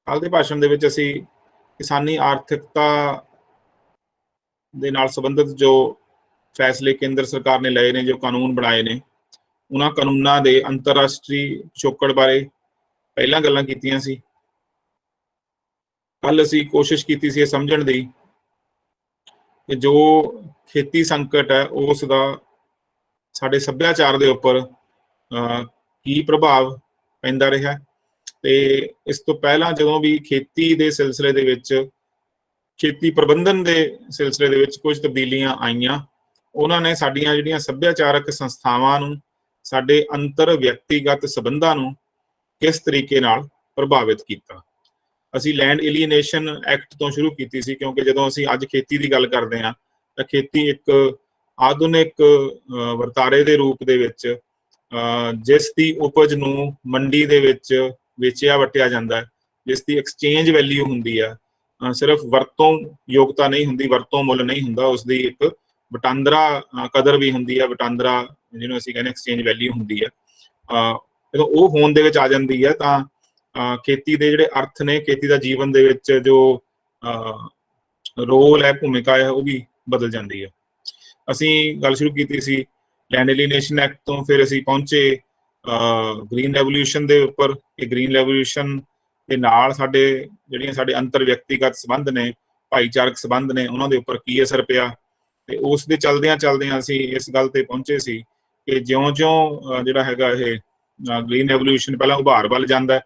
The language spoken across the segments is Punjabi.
ਕੱਲ੍ਹ ਦੇ ਭਾਸ਼ਣ ਦੇ ਵਿੱਚ ਅਸੀਂ ਕਿਸਾਨੀ ਆਰਥਿਕਤਾ ਦੇ ਨਾਲ ਸੰਬੰਧਿਤ ਜੋ ਫੈਸਲੇ ਕੇਂਦਰ ਸਰਕਾਰ ਨੇ ਲਏ ਨੇ, ਜੋ ਕਾਨੂੰਨ ਬਣਾਏ ਨੇ, ਉਹਨਾਂ ਕਾਨੂੰਨਾਂ ਦੇ ਅੰਤਰਰਾਸ਼ਟਰੀ ਪਿਛੋਕੜ ਬਾਰੇ ਪਹਿਲਾਂ ਗੱਲਾਂ ਕੀਤੀਆਂ ਸੀ। ਕੱਲ੍ਹ ਅਸੀਂ ਕੋਸ਼ਿਸ਼ ਕੀਤੀ ਸੀ ਇਹ ਸਮਝਣ ਦੀ ਕਿ ਜੋ ਖੇਤੀ ਸੰਕਟ ਹੈ ਉਸ ਦਾ ਸਾਡੇ ਸੱਭਿਆਚਾਰ ਦੇ ਉੱਪਰ ਕੀ ਪ੍ਰਭਾਵ ਪੈਂਦਾ ਰਿਹਾ। ਤੇ ਇਸ ਤੋਂ ਪਹਿਲਾਂ ਜਦੋਂ ਵੀ ਖੇਤੀ ਦੇ ਸਿਲਸਿਲੇ ਦੇ ਵਿੱਚ, ਖੇਤੀ ਪ੍ਰਬੰਧਨ ਦੇ ਸਿਲਸਿਲੇ ਦੇ ਵਿੱਚ ਕੁਝ ਤਬਦੀਲੀਆਂ ਆਈਆਂ, ਉਹਨਾਂ ਨੇ ਸਾਡੀਆਂ ਜਿਹੜੀਆਂ ਸੱਭਿਆਚਾਰਕ ਸੰਸਥਾਵਾਂ ਨੂੰ, ਸਾਡੇ ਅੰਤਰ ਵਿਅਕਤੀਗਤ ਸੰਬੰਧਾਂ ਨੂੰ ਕਿਸ ਤਰੀਕੇ ਨਾਲ ਪ੍ਰਭਾਵਿਤ ਕੀਤਾ। ਅਸੀਂ ਲੈਂਡ ਏਲੀਏਨੇਸ਼ਨ ਐਕਟ ਤੋਂ ਸ਼ੁਰੂ ਕੀਤੀ ਸੀ, ਕਿਉਂਕਿ ਜਦੋਂ ਅਸੀਂ ਅੱਜ ਖੇਤੀ ਦੀ ਗੱਲ ਕਰਦੇ ਹਾਂ ਤਾਂ ਖੇਤੀ ਇੱਕ ਆਧੁਨਿਕ ਵਰਤਾਰੇ ਦੇ ਰੂਪ ਦੇ ਵਿੱਚ ਜਿਸ ਦੀ ਉਪਜ ਨੂੰ ਮੰਡੀ ਦੇ ਵਿੱਚ ਵੇਚਿਆ ਵਟਿਆ ਜਾਂਦਾ ਹੈ, ਜਿਸ ਦੀ ਐਕਸਚੇਂਜ ਵੈਲਿਊ ਹੁੰਦੀ ਹੈ, ਸਿਰਫ ਵਰਤੋਂ ਯੋਗਤਾ ਨਹੀਂ ਹੁੰਦੀ, ਵਰਤੋਂ ਮੁੱਲ ਨਹੀਂ ਹੁੰਦਾ, ਉਸਦੀ ਇੱਕ ਵਟਾਂਦਰਾ ਕਦਰ ਵੀ ਹੁੰਦੀ ਹੈ, ਵਟਾਂਦਰਾ ਜਿਹਨੂੰ ਅਸੀਂ ਕਹਿੰਦੇ ਐਕਸਚੇਂਜ ਵੈਲਿਊ ਹੁੰਦੀ ਹੈ। ਜਦੋਂ ਉਹ ਹੋਣ ਦੇ ਵਿੱਚ ਆ ਜਾਂਦੀ ਹੈ ਤਾਂ ਖੇਤੀ ਦੇ ਜਿਹੜੇ ਅਰਥ ਨੇ, ਖੇਤੀ ਦਾ ਜੀਵਨ ਦੇ ਵਿੱਚ ਜੋ ਰੋਲ ਹੈ, ਭੂਮਿਕਾ ਹੈ, ਉਹ ਵੀ ਬਦਲ ਜਾਂਦੀ ਹੈ। ਅਸੀਂ ਗੱਲ ਸ਼ੁਰੂ ਕੀਤੀ ਸੀ ਲੈਂਡ ਏਲੀਏਨੇਸ਼ਨ ਐਕਟ ਤੋਂ, ਫਿਰ ਅਸੀਂ ਪਹੁੰਚੇ ਗ੍ਰੀਨ ਰੈਵੋਲਿਊਸ਼ਨ ਦੇ ਉੱਪਰ ਕਿ ਗ੍ਰੀਨ ਰੈਵੋਲਿਊਸ਼ਨ ਦੇ ਨਾਲ ਸਾਡੇ ਅੰਤਰ ਵਿਅਕਤੀਗਤ ਸੰਬੰਧ ਨੇ, ਭਾਈਚਾਰਕ ਸੰਬੰਧ ਨੇ, ਉਹਨਾਂ ਦੇ ਉੱਪਰ ਕੀ ਅਸਰ ਪਿਆ। ਤੇ ਉਸ ਦੇ ਚਲਦਿਆਂ ਅਸੀਂ ਇਸ ਗੱਲ ਤੇ ਪਹੁੰਚੇ ਸੀ ਕਿ ਜਿਉਂ-ਜਿਉਂ ਜਿਹੜਾ ਹੈਗਾ ਇਹ ਗ੍ਰੀਨ ਰੈਵੋਲਿਊਸ਼ਨ ਪਹਿਲਾਂ ਉਭਾਰ ਵੱਲ ਜਾਂਦਾ,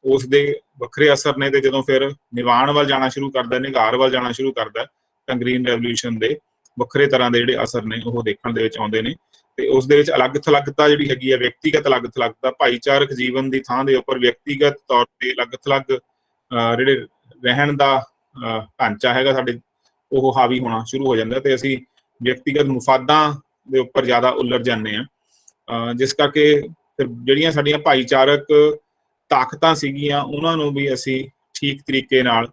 ਉਸ ਦੇ ਵੱਖਰੇ ਅਸਰ ਨੇ, ਤੇ ਜਦੋਂ ਫਿਰ ਨਿਵਾਣ ਵੱਲ ਜਾਣਾ ਸ਼ੁਰੂ ਕਰਦਾ, ਨਿਘਾਰ ਵੱਲ ਜਾਣਾ ਸ਼ੁਰੂ ਕਰਦਾ, ਤਾਂ ਗ੍ਰੀਨ ਰੈਵੋਲਿਊਸ਼ਨ ਦੇ ਵੱਖਰੇ ਤਰ੍ਹਾਂ ਦੇ ਜਿਹੜੇ ਅਸਰ ਨੇ ਉਹ ਦੇਖਣ ਦੇ ਵਿੱਚ ਆਉਂਦੇ ਨੇ। ਤੇ ਉਸ ਦੇ ਵਿੱਚ ਅਲੱਗ-ਥਲੱਗਤਾ ਜਿਹੜੀ ਹੈਗੀ ਹੈ, ਵਿਅਕਤੀਗਤ ਅਲੱਗ-ਥਲੱਗਤਾ, ਭਾਈਚਾਰਕ ਜੀਵਨ ਦੀ ਥਾਂ ਦੇ ਉੱਪਰ ਵਿਅਕਤੀਗਤ ਤੌਰ ਤੇ ਅਲੱਗ-ਥਲੱਗ ਜਿਹੜੇ ਰਹਿਣ ਦਾ ਢਾਂਚਾ ਹੈਗਾ ਸਾਡੇ, ਉਹ ਹਾਵੀ ਹੋਣਾ ਸ਼ੁਰੂ ਹੋ ਜਾਂਦਾ, ਤੇ ਅਸੀਂ ਵਿਅਕਤੀਗਤ ਮੁਫਾਦਾਂ ਦੇ ਉੱਪਰ ਜ਼ਿਆਦਾ ਉਲਝ ਜਾਂਦੇ ਹਾਂ, ਜਿਸ ਕਰਕੇ ਫਿਰ ਜਿਹੜੀਆਂ ਸਾਡੀਆਂ ਭਾਈਚਾਰਕ ਤਾਕਤਾਂ ਸੀਗੀਆਂ ਉਹਨਾਂ ਨੂੰ ਵੀ ਅਸੀਂ ਠੀਕ ਤਰੀਕੇ ਨਾਲ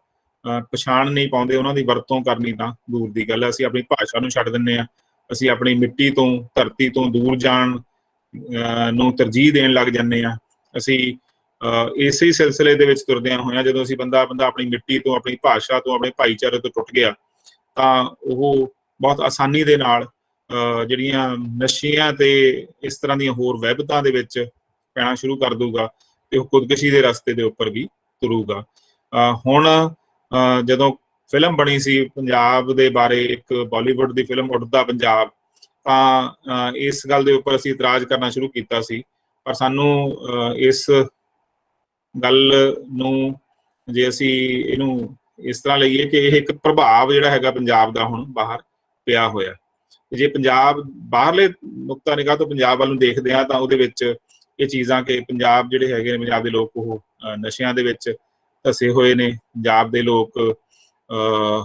ਪਛਾਣ ਨਹੀਂ ਪਾਉਂਦੇ, ਉਹਨਾਂ ਦੀ ਵਰਤੋਂ ਕਰਨੀ ਤਾਂ ਦੂਰ ਦੀ ਗੱਲ ਹੈ। ਅਸੀਂ ਆਪਣੀ ਭਾਸ਼ਾ ਨੂੰ ਛੱਡ ਦਿੰਦੇ ਹਾਂ, ਅਸੀਂ ਆਪਣੀ ਮਿੱਟੀ ਤੋਂ, ਧਰਤੀ ਤੋਂ ਦੂਰ ਜਾਣ ਨੂੰ ਤਰਜੀਹ ਦੇਣ ਲੱਗ ਜਾਂਦੇ ਹਾਂ। ਅਸੀਂ ਇਸੇ ਸਿਲਸਿਲੇ ਦੇ ਵਿੱਚ ਤੁਰਦਿਆਂ ਹੋਇਆਂ ਜਦੋਂ ਅਸੀਂ ਬੰਦਾ ਆਪਣੀ ਮਿੱਟੀ ਤੋਂ, ਆਪਣੀ ਭਾਸ਼ਾ ਤੋਂ, ਆਪਣੇ ਭਾਈਚਾਰੇ ਤੋਂ ਟੁੱਟ ਗਿਆ ਤਾਂ ਉਹ ਬਹੁਤ ਆਸਾਨੀ ਦੇ ਨਾਲ ਜਿਹੜੀਆਂ ਨਸ਼ਿਆਂ ਤੇ ਇਸ ਤਰ੍ਹਾਂ ਦੀਆਂ ਹੋਰ ਵਹਿਬਤਾਂ ਦੇ ਵਿੱਚ ਪੈਣਾ ਸ਼ੁਰੂ ਕਰ ਦੂਗਾ, ਤੇ ਉਹ ਖੁਦਕੁਸ਼ੀ ਦੇ ਰਸਤੇ ਦੇ ਉੱਪਰ ਵੀ ਤੁਰੂਗਾ। ਹੁਣ ਜਦੋਂ ਫਿਲਮ ਬਣੀ ਸੀ ਪੰਜਾਬ ਦੇ ਬਾਰੇ, ਇੱਕ ਬਾਲੀਵੁੱਡ ਦੀ ਫਿਲਮ ਉੱਡਦਾ ਪੰਜਾਬ, ਤਾਂ ਇਸ ਗੱਲ ਦੇ ਉੱਪਰ ਅਸੀਂ ਇਤਰਾਜ਼ ਕਰਨਾ ਸ਼ੁਰੂ ਕੀਤਾ ਸੀ। ਪਰ ਸਾਨੂੰ ਇਸ ਗੱਲ ਨੂੰ, ਜੇ ਅਸੀਂ ਇਹਨੂੰ ਇਸ ਤਰ੍ਹਾਂ ਲਈਏ ਕਿ ਇਹ ਇੱਕ ਪ੍ਰਭਾਵ ਜਿਹੜਾ ਹੈਗਾ ਪੰਜਾਬ ਦਾ ਹੁਣ ਬਾਹਰ ਪਿਆ ਹੋਇਆ, ਜੇ ਪੰਜਾਬ ਬਾਹਰਲੇ ਨੁਕਤਾ ਨਿਗਾਹ ਤੋਂ ਪੰਜਾਬ ਵੱਲ ਨੂੰ ਦੇਖਦੇ ਹਾਂ ਤਾਂ ਉਹਦੇ ਵਿੱਚ ਇਹ ਚੀਜ਼ਾਂ ਕਿ ਪੰਜਾਬ ਜਿਹੜੇ ਹੈਗੇ ਨੇ, ਪੰਜਾਬ ਦੇ ਲੋਕ ਉਹ ਨਸ਼ਿਆਂ ਦੇ ਵਿੱਚ ਧਸੇ ਹੋਏ ਨੇ। ਪੰਜਾਬ ਦੇ ਲੋਕ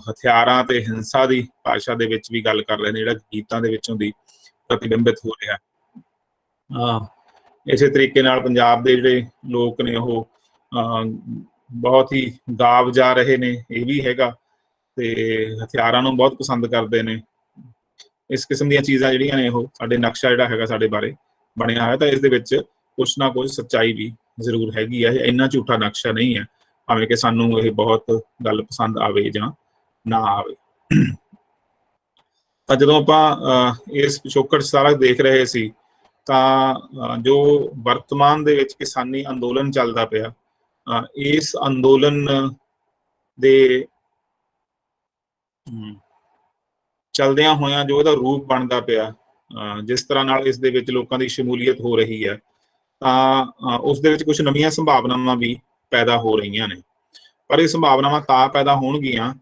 ਹਥਿਆਰਾਂ ਤੇ ਹਿੰਸਾ ਦੀ ਭਾਸ਼ਾ ਦੇ ਵਿੱਚ ਵੀ ਗੱਲ ਕਰ ਰਹੇ ਨੇ, ਜਿਹੜਾ ਗੀਤਾਂ ਦੇ ਵਿੱਚੋਂ ਦੀ ਪ੍ਰਤੀਬਿੰਬਿਤ ਹੋ ਰਿਹਾ। ਇਸੇ ਤਰੀਕੇ ਨਾਲ ਪੰਜਾਬ ਦੇ ਜਿਹੜੇ ਲੋਕ ਨੇ ਉਹ ਬਹੁਤ ਹੀ ਗਾਵ ਜਾ ਰਹੇ ਨੇ, ਇਹ ਵੀ ਹੈਗਾ, ਤੇ ਹਥਿਆਰਾਂ ਨੂੰ ਬਹੁਤ ਪਸੰਦ ਕਰਦੇ ਨੇ। ਇਸ ਕਿਸਮ ਦੀਆਂ ਚੀਜ਼ਾਂ ਜਿਹੜੀਆਂ ਨੇ ਉਹ ਸਾਡੇ ਨਕਸ਼ਾ ਜਿਹੜਾ ਹੈਗਾ ਸਾਡੇ ਬਾਰੇ ਬਣਿਆ ਹੋਇਆ, ਤਾਂ ਇਸ ਦੇ ਵਿੱਚ ਕੁਛ ਨਾ ਕੁਛ ਸੱਚਾਈ ਵੀ ਜ਼ਰੂਰ ਹੈਗੀ ਹੈ। ਇੰਨਾ ਝੂਠਾ ਨਕਸ਼ਾ ਨਹੀਂ ਹੈ, ਭਾਵੇਂ ਕਿ ਸਾਨੂੰ ਇਹ ਬਹੁਤ ਗੱਲ ਪਸੰਦ ਆਵੇ ਜਾਂ ਨਾ ਆਵੇ। ਤਾਂ ਜਦੋਂ ਆਪਾਂ ਇਸ ਪਿਛੋਕੜ ਸਾਰਾ ਦੇਖ ਰਹੇ ਸੀ ਤਾਂ ਜੋ ਵਰਤਮਾਨ ਦੇ ਵਿੱਚ ਕਿਸਾਨੀ ਅੰਦੋਲਨ ਚੱਲਦਾ ਪਿਆ, ਇਸ ਅੰਦੋਲਨ ਦੇ ਚਲਦਿਆਂ ਹੋਇਆਂ ਜੋ ਇਹਦਾ ਰੂਪ ਬਣਦਾ ਪਿਆ, ਜਿਸ ਤਰ੍ਹਾਂ ਨਾਲ ਇਸ ਦੇ ਵਿੱਚ ਲੋਕਾਂ ਦੀ ਸ਼ਮੂਲੀਅਤ ਹੋ ਰਹੀ ਹੈ, ਤਾਂ ਉਸ ਦੇ ਵਿੱਚ ਕੁਝ ਨਵੀਆਂ ਸੰਭਾਵਨਾਵਾਂ ਵੀ ਪੈਦਾ ਹੋ ਰਹੀਆਂ ਨੇ। ਪਰ ਇਹ ਸੰਭਾਵਨਾਵਾਂ ਤਾਂ ਪੈਦਾ ਹੋਣਗੀਆਂ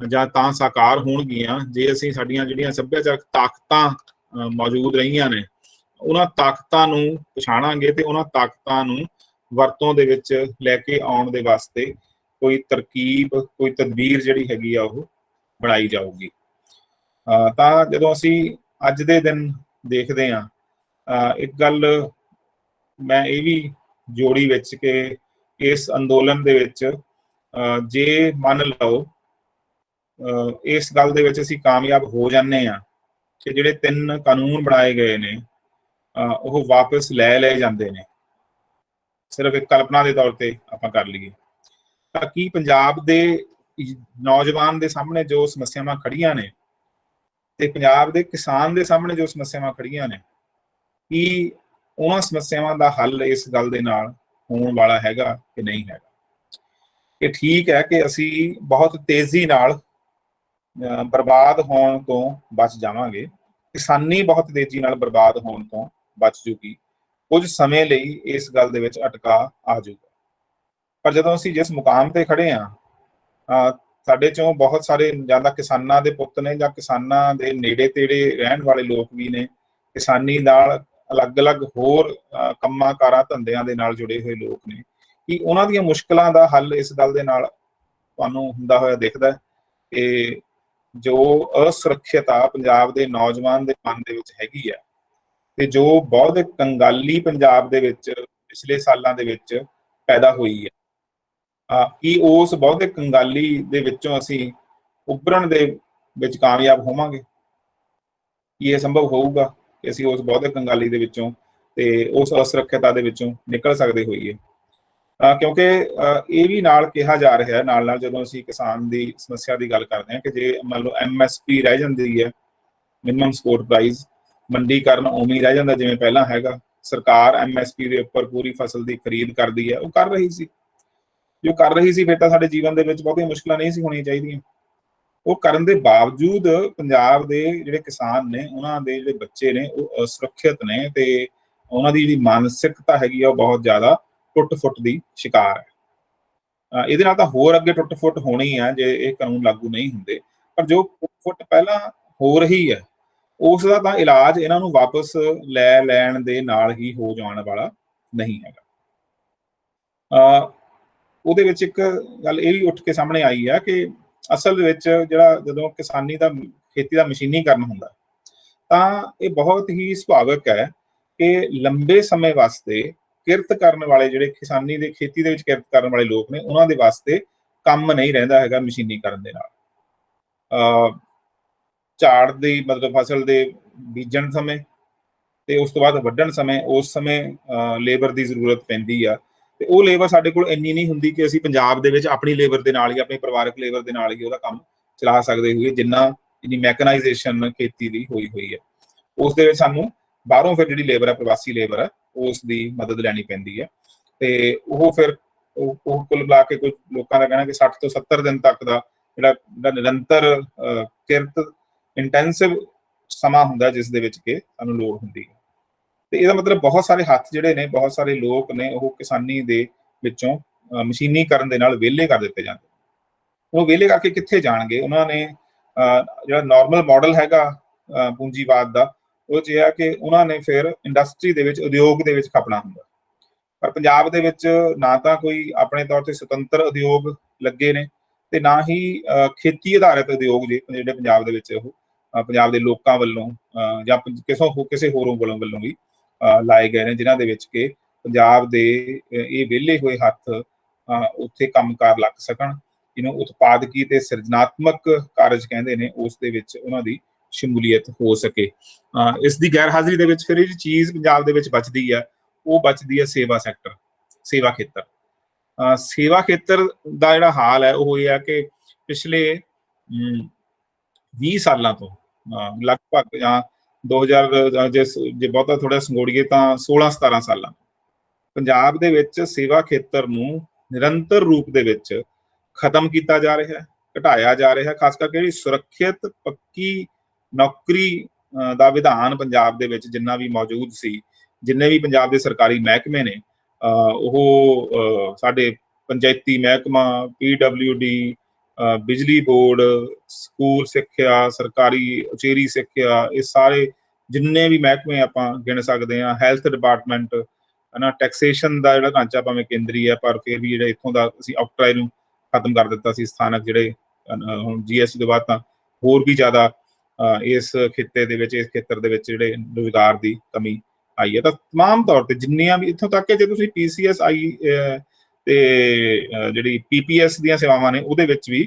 ਜਾਂ ਤਾਂ ਸਾਕਾਰ ਹੋਣਗੀਆਂ ਜੇ ਅਸੀਂ ਸਾਡੀਆਂ ਜਿਹੜੀਆਂ ਸੱਭਿਆਚਾਰਕ ਤਾਕਤਾਂ ਮੌਜੂਦ ਰਹੀਆਂ ਨੇ, ਉਹਨਾਂ ਤਾਕਤਾਂ ਨੂੰ ਪਛਾਣਾਂਗੇ ਤੇ ਉਹਨਾਂ ਤਾਕਤਾਂ ਨੂੰ ਵਰਤੋਂ ਦੇ ਵਿੱਚ ਲੈ ਕੇ ਆਉਣ ਦੇ ਵਾਸਤੇ ਕੋਈ ਤਰਕੀਬ, ਕੋਈ ਤਦਬੀਰ ਜਿਹੜੀ ਹੈਗੀ ਆ ਉਹ ਬਣਾਈ ਜਾਊਗੀ। ਤਾਂ ਜਦੋਂ ਅਸੀਂ ਅੱਜ ਦੇ ਦਿਨ ਦੇਖਦੇ ਹਾਂ, ਇੱਕ ਗੱਲ ਮੈਂ ਇਹ ਵੀ ਜੋੜੀ ਵਿੱਚ ਕਿ ਇਸ ਅੰਦੋਲਨ ਦੇ ਵਿੱਚ ਜੇ ਮੰਨ ਲਓ ਇਸ ਗੱਲ ਦੇ ਵਿੱਚ ਅਸੀਂ ਕਾਮਯਾਬ ਹੋ ਜਾਂਦੇ ਹਾਂ ਕਿ ਜਿਹੜੇ 3 ਕਾਨੂੰਨ ਬਣਾਏ ਗਏ ਨੇ ਉਹ ਵਾਪਸ ਲੈ ਲਏ ਜਾਂਦੇ ਨੇ, ਸਿਰਫ ਇੱਕ ਕਲਪਨਾ ਦੇ ਤੌਰ ਤੇ ਆਪਾਂ ਕਰ ਲਈਏ, ਤਾਂ ਕੀ ਪੰਜਾਬ ਦੇ ਨੌਜਵਾਨ ਦੇ ਸਾਹਮਣੇ ਜੋ ਸਮੱਸਿਆਵਾਂ ਖੜੀਆਂ ਨੇ ਤੇ ਪੰਜਾਬ ਦੇ ਕਿਸਾਨ ਦੇ ਸਾਹਮਣੇ ਜੋ ਸਮੱਸਿਆਵਾਂ ਖੜੀਆਂ ਨੇ, ਕੀ ਉਹਨਾਂ ਸਮੱਸਿਆਵਾਂ ਦਾ ਹੱਲ ਇਸ ਗੱਲ ਦੇ ਨਾਲ ਹੋਣ ਵਾਲਾ ਹੈਗਾ ਕਿ ਨਹੀਂ ਹੈਗਾ? ਇਹ ਠੀਕ ਹੈ ਕਿ ਅਸੀਂ ਬਹੁਤ ਤੇਜ਼ੀ ਨਾਲ ਬਰਬਾਦ ਹੋਣ ਤੋਂ ਬਚ ਜਾਵਾਂਗੇ, ਕਿਸਾਨੀ ਬਹੁਤ ਤੇਜ਼ੀ ਨਾਲ ਬਰਬਾਦ ਹੋਣ ਤੋਂ ਬਚ ਜੂਗੀ, ਕੁਝ ਸਮੇਂ ਲਈ ਇਸ ਗੱਲ ਦੇ ਵਿੱਚ ਅਟਕਾ ਆ ਜਾਊਗਾ। ਪਰ ਜਦੋਂ ਅਸੀਂ ਜਿਸ ਮੁਕਾਮ ਤੇ ਖੜੇ ਹਾਂ, ਸਾਡੇ ਚੋਂ ਬਹੁਤ ਸਾਰੇ ਜਾਂ ਤਾਂ ਕਿਸਾਨਾਂ ਦੇ ਪੁੱਤ ਨੇ ਜਾਂ ਕਿਸਾਨਾਂ ਦੇ ਨੇੜੇ ਤੇੜੇ ਰਹਿਣ ਵਾਲੇ ਲੋਕ ਵੀ ਨੇ, ਕਿਸਾਨੀ ਨਾਲ ਅਲੱਗ-ਅਲੱਗ ਹੋਰ ਕੰਮਾਂ ਕਾਰਾਂ ਧੰਦਿਆਂ ਦੇ ਨਾਲ ਜੁੜੇ ਹੋਏ ਲੋਕ ਨੇ, ਕਿ ਉਹਨਾਂ ਦੀਆਂ ਮੁਸ਼ਕਲਾਂ ਦਾ ਹੱਲ ਇਸ ਗੱਲ ਦੇ ਨਾਲ ਤੁਹਾਨੂੰ ਹੁੰਦਾ ਹੋਇਆ ਦਿਖਦਾ ਕਿ ਜੋ ਅਸੁਰੱਖਿਅਤਾ ਪੰਜਾਬ ਦੇ ਨੌਜਵਾਨ ਦੇ ਮਨ ਦੇ ਵਿੱਚ ਹੈਗੀ ਆ, ਤੇ ਜੋ ਬਹੁਤ ਕੰਗਾਲੀ ਪੰਜਾਬ ਦੇ ਵਿੱਚ ਪਿਛਲੇ ਸਾਲਾਂ ਦੇ ਵਿੱਚ ਪੈਦਾ ਹੋਈ ਹੈ, ਕਿ ਉਸ ਬਹੁਤੇ ਕੰਗਾਲੀ ਦੇ ਵਿੱਚੋਂ ਅਸੀਂ ਉੱਭਰਨ ਦੇ ਵਿੱਚ ਕਾਮਯਾਬ ਹੋਵਾਂਗੇ? ਕੀ ਇਹ ਸੰਭਵ ਹੋਊਗਾ ਕਿ ਅਸੀਂ ਉਸ ਬਹੁਤੇ ਕੰਗਾਲੀ ਦੇ ਵਿੱਚੋਂ ਤੇ ਉਸ ਅਸੁਰੱਖਿਅਤਾ ਦੇ ਵਿੱਚੋਂ ਨਿਕਲ ਸਕਦੇ ਹੋਈਏ? ਕਿਉਂਕਿ ਇਹ ਵੀ ਨਾਲ ਕਿਹਾ ਜਾ ਰਿਹਾ ਹੈ, ਨਾਲ ਜਦੋਂ ਅਸੀਂ ਕਿਸਾਨ ਦੀ ਸਮੱਸਿਆ ਦੀ ਗੱਲ ਕਰਦੇ ਹਾਂ, ਕਿ ਜੇ ਮੰਨ ਲਓ MSP ਰਹਿ ਜਾਂਦੀ ਹੈ, ਮਿਨੀਮਮ ਸਪੋਰਟ ਪ੍ਰਾਈਸ, ਮੰਡੀਕਰਨ ਉਵੇਂ ਹੀ ਰਹਿ ਜਾਂਦਾ ਜਿਵੇਂ ਪਹਿਲਾਂ ਹੈਗਾ, ਸਰਕਾਰ MSP ਦੇ ਉੱਪਰ ਪੂਰੀ ਫਸਲ ਦੀ ਖਰੀਦ ਕਰਦੀ ਹੈ, ਉਹ ਕਰ ਰਹੀ ਸੀ, ਜੋ ਕਰ ਰਹੀ ਸੀ, ਫਿਰ ਤਾਂ ਸਾਡੇ ਜੀਵਨ ਦੇ ਵਿੱਚ ਬਹੁਤੀਆਂ ਮੁਸ਼ਕਲਾਂ ਨਹੀਂ ਸੀ ਹੋਣੀਆਂ ਚਾਹੀਦੀਆਂ। ਉਹ ਕਰਨ ਦੇ ਬਾਵਜੂਦ ਪੰਜਾਬ ਦੇ ਜਿਹੜੇ ਕਿਸਾਨ ਨੇ, ਉਹਨਾਂ ਦੇ ਜਿਹੜੇ ਬੱਚੇ ਨੇ, ਉਹ ਅਸੁਰੱਖਿਅਤ ਨੇ ਤੇ ਉਹਨਾਂ ਦੀ ਜਿਹੜੀ ਮਾਨਸਿਕਤਾ ਹੈਗੀ ਆ ਉਹ ਬਹੁਤ ਜ਼ਿਆਦਾ ਟੁੱਟ-ਫੁੱਟ ਦੀ ਸ਼ਿਕਾਰ ਹੈ। ਇਹਦੇ ਨਾਲ ਤਾਂ ਹੋਰ ਅੱਗੇ ਟੁੱਟ-ਫੁੱਟ ਹੋਣੀ ਹੈ ਜੇ ਇਹ ਕਾਨੂੰਨ ਲਾਗੂ ਨਹੀਂ ਹੁੰਦੇ, ਪਰ ਜੋ ਟੁੱਟ-ਫੁੱਟ ਪਹਿਲਾਂ ਹੋ ਰਹੀ ਹੈ ਉਸ ਦਾ ਤਾਂ ਇਲਾਜ ਇਹਨਾਂ ਨੂੰ ਵਾਪਸ ਲੈ ਲੈਣ ਦੇ ਨਾਲ ਹੀ ਹੋ ਜਾਣ ਵਾਲਾ ਨਹੀਂ ਹੈਗਾ। ਉਹਦੇ ਵਿੱਚ ਇੱਕ ਗੱਲ ਇਹ ਵੀ ਉੱਠ ਕੇ ਸਾਹਮਣੇ ਆਈ ਹੈ ਕਿ ਅਸਲ ਦੇ ਵਿੱਚ ਜਿਹੜਾ ਜਦੋਂ ਕਿਸਾਨੀ ਦਾ ਖੇਤੀ ਦਾ ਮਸ਼ੀਨੀਕਰਨ ਹੁੰਦਾ ਤਾਂ ਇਹ ਬਹੁਤ ਹੀ ਸੁਭਾਵਿਕ ਹੈ ਕਿ ਲੰਬੇ ਸਮੇਂ ਵਾਸਤੇ ਕਿਰਤ ਕਰਨ ਵਾਲੇ ਜਿਹੜੇ ਕਿਸਾਨੀ ਦੇ ਖੇਤੀ ਦੇ ਵਿੱਚ ਕਿਰਤ ਕਰਨ ਵਾਲੇ ਲੋਕ ਨੇ, ਉਹਨਾਂ ਦੇ ਵਾਸਤੇ ਕੰਮ ਨਹੀਂ ਰਹਿੰਦਾ ਹੈਗਾ ਮਸ਼ੀਨੀਕਰਨ ਦੇ ਨਾਲ। ਝਾੜ ਦੀ ਮਤਲਬ ਫਸਲ ਦੇ ਬੀਜਣ ਸਮੇਂ ਤੇ ਉਸ ਤੋਂ ਬਾਅਦ ਵੱਢਣ ਸਮੇਂ, ਉਸ ਸਮੇਂ ਲੇਬਰ ਦੀ ਜ਼ਰੂਰਤ ਪੈਂਦੀ ਆ, ਤੇ ਉਹ ਲੇਬਰ ਸਾਡੇ ਕੋਲ ਇੰਨੀ ਨਹੀਂ ਹੁੰਦੀ ਕਿ ਅਸੀਂ ਪੰਜਾਬ ਦੇ ਵਿੱਚ ਆਪਣੀ ਲੇਬਰ ਦੇ ਨਾਲ ਹੀ, ਆਪਣੀ ਪਰਿਵਾਰਕ ਲੇਬਰ ਦੇ ਨਾਲ ਹੀ ਉਹਦਾ ਕੰਮ ਚਲਾ ਸਕਦੇ ਹੋਈਏ, ਜਿੰਨੀ ਮੈਕਨਾਈਜੇਸ਼ਨ ਖੇਤੀ ਦੀ ਹੋਈ ਹੈ। ਉਸ ਦੇ ਵਿੱਚ ਸਾਨੂੰ ਬਾਹਰੋਂ ਫਿਰ ਜਿਹੜੀ ਲੇਬਰ ਹੈ, ਪ੍ਰਵਾਸੀ ਲੇਬਰ ਹੈ, ਉਸ ਦੀ ਮਦਦ ਲੈਣੀ ਪੈਂਦੀ ਹੈ, ਤੇ ਉਹ ਫਿਰ ਉਹ ਕੁੱਲ ਮਿਲਾ ਕੇ ਕੁਝ ਲੋਕਾਂ ਦਾ ਕਹਿਣਾ ਕਿ 60 ਤੋਂ 70 ਦਿਨ ਤੱਕ ਦਾ ਜਿਹੜਾ ਨਿਰੰਤਰ ਕਿਰਤ ਇੰਟੈਂਸਿਵ ਸਮਾਂ ਹੁੰਦਾ ਜਿਸ ਦੇ ਵਿੱਚ ਕਿ ਸਾਨੂੰ ਲੋੜ ਹੁੰਦੀ ਹੈ। ਤੇ ਇਹਦਾ ਮਤਲਬ ਬਹੁਤ ਸਾਰੇ ਹੱਥ ਜਿਹੜੇ ਨੇ, ਬਹੁਤ ਸਾਰੇ ਲੋਕ ਨੇ, ਉਹ ਕਿਸਾਨੀ ਦੇ ਵਿੱਚੋਂ ਮਸ਼ੀਨੀਕਰਨ ਦੇ ਨਾਲ ਵਿਹਲੇ ਕਰ ਦਿੱਤੇ ਜਾਂਦੇ। ਉਹ ਵਿਹਲੇ ਕਰਕੇ ਕਿੱਥੇ ਜਾਣਗੇ? ਉਹਨਾਂ ਨੇ ਜਿਹੜਾ ਨਾਰਮਲ ਮਾਡਲ ਹੈਗਾ ਪੂੰਜੀਵਾਦ ਦਾ, ਉਹ 'ਚ ਇਹ ਹੈ ਕਿ ਉਹਨਾਂ ਨੇ ਫਿਰ ਇੰਡਸਟਰੀ ਦੇ ਵਿੱਚ, ਉਦਯੋਗ ਦੇ ਵਿੱਚ ਖਪਣਾ ਹੁੰਦਾ। ਪਰ ਪੰਜਾਬ ਦੇ ਵਿੱਚ ਨਾ ਤਾਂ ਕੋਈ ਆਪਣੇ ਤੌਰ ਤੇ ਸੁਤੰਤਰ ਉਦਯੋਗ ਲੱਗੇ ਨੇ ਤੇ ਨਾ ਹੀ ਖੇਤੀ ਆਧਾਰਿਤ ਉਦਯੋਗ ਜਿਹੜੇ ਪੰਜਾਬ ਦੇ ਵਿੱਚ ਉਹ ਪੰਜਾਬ ਦੇ ਲੋਕਾਂ ਵੱਲੋਂ ਜਾਂ ਕਿਸੇ ਹੋਰੋਂ ਵੱਲੋਂ ਵੀ ਲਾਏ ਗਏ ਨੇ, ਜਿਨ੍ਹਾਂ ਦੇ ਵਿੱਚ ਕਿ ਪੰਜਾਬ ਦੇ ਇਹ ਵਿਹਲੇ ਹੋਏ ਹੱਥ ਉੱਥੇ ਕੰਮਕਾਰ ਲੱਗ ਸਕਣ, ਜਿਹਨੂੰ ਉਤਪਾਦਕੀ ਤੇ ਸਿਰਜਣਾਤਮਕ ਕਾਰਜ ਕਹਿੰਦੇ ਨੇ, ਉਸ ਦੇ ਵਿੱਚ ਉਹਨਾਂ ਦੀ ਸ਼ਮੂਲੀਅਤ ਹੋ ਸਕੇ। ਇਸ ਦੀ ਗੈਰ ਹਾਜ਼ਰੀ ਦੇ ਵਿੱਚ ਫਿਰ ਇਹ ਚੀਜ਼ ਪੰਜਾਬ ਦੇ ਵਿੱਚ ਬਚਦੀ ਹੈ, ਉਹ ਬਚਦੀ ਹੈ ਸੇਵਾ ਸੈਕਟਰ, ਸੇਵਾ ਖੇਤਰ। ਸੇਵਾ ਖੇਤਰ ਦਾ ਜਿਹੜਾ ਹਾਲ ਹੈ ਉਹ ਇਹ ਹੈ ਕਿ ਪਿਛਲੇ 20 ਸਾਲਾਂ ਤੋਂ ਲਗਭਗ, ਜਾਂ 2000 ਜੇ ਬਹੁਤਾ ਥੋੜਾ ਸੰਗੋੜੀਏ ਤਾਂ 16-17 ਸਾਲਾਂ ਪੰਜਾਬ ਦੇ ਵਿੱਚ ਸੇਵਾ ਖੇਤਰ ਨੂੰ ਨਿਰੰਤਰ ਰੂਪ ਦੇ ਵਿੱਚ ਖਤਮ ਕੀਤਾ ਜਾ ਰਿਹਾ ਹੈ, ਘਟਾਇਆ ਜਾ ਰਿਹਾ ਹੈ। ਖਾਸ ਕਰਕੇ ਜਿਹੜੀ ਸੁਰੱਖਿਅਤ ਪੱਕੀ ਨੌਕਰੀ ਦਾ ਵਿਧਾਨ ਪੰਜਾਬ ਦੇ ਵਿੱਚ ਜਿੰਨਾ ਵੀ ਮੌਜੂਦ ਸੀ, ਜਿੰਨੇ ਵੀ ਪੰਜਾਬ ਦੇ ਸਰਕਾਰੀ ਮਹਿਕਮੇ ਨੇ, ਉਹ ਸਾਡੇ ਪੰਚਾਇਤੀ ਮਹਿਕਮਾ, PWD, ਬਿਜਲੀ ਬੋਰਡ, ਸਕੂਲ ਸਿੱਖਿਆ, ਸਰਕਾਰੀ ਉਚੇਰੀ ਸਿੱਖਿਆ, ਇਹ ਸਾਰੇ ਜਿੰਨੇ ਵੀ ਮਹਿਕਮੇ ਆਪਾਂ ਗਿਣ ਸਕਦੇ ਹਾਂ, ਹੈਲਥ ਡਿਪਾਰਟਮੈਂਟ ਹੈ ਨਾ, ਟੈਕਸੇਸ਼ਨ ਦਾ ਜਿਹੜਾ ਢਾਂਚਾ ਭਾਵੇਂ ਕੇਂਦਰੀ ਹੈ, ਪਰ ਫਿਰ ਵੀ ਜਿਹੜਾ ਇੱਥੋਂ ਦਾ ਅਸੀਂ ਆਊਟਰਾਈ ਨੂੰ ਖਤਮ ਕਰ ਦਿੱਤਾ ਸੀ। ਸਥਾਨਕ ਜਿਹੜੇ ਹੁਣ GST ਤੋਂ ਬਾਅਦ ਤਾਂ ਹੋਰ ਵੀ ਜ਼ਿਆਦਾ ਇਸ ਖਿੱਤੇ ਦੇ ਵਿੱਚ, ਇਸ ਖੇਤਰ ਦੇ ਵਿੱਚ ਜਿਹੜੇ ਰੁਜ਼ਗਾਰ ਦੀ ਕਮੀ ਆਈ ਹੈ। ਤਾਂ ਤਮਾਮ ਤੌਰ ਤੇ ਜਿੰਨੀਆਂ ਵੀ ਇੱਥੋਂ ਤੱਕ ਕਿ ਜੇ ਤੁਸੀਂ PCS ਤੇ ਜਿਹੜੀ PPS ਦੀਆਂ ਸੇਵਾਵਾਂ ਨੇ, ਉਹਦੇ ਵਿੱਚ ਵੀ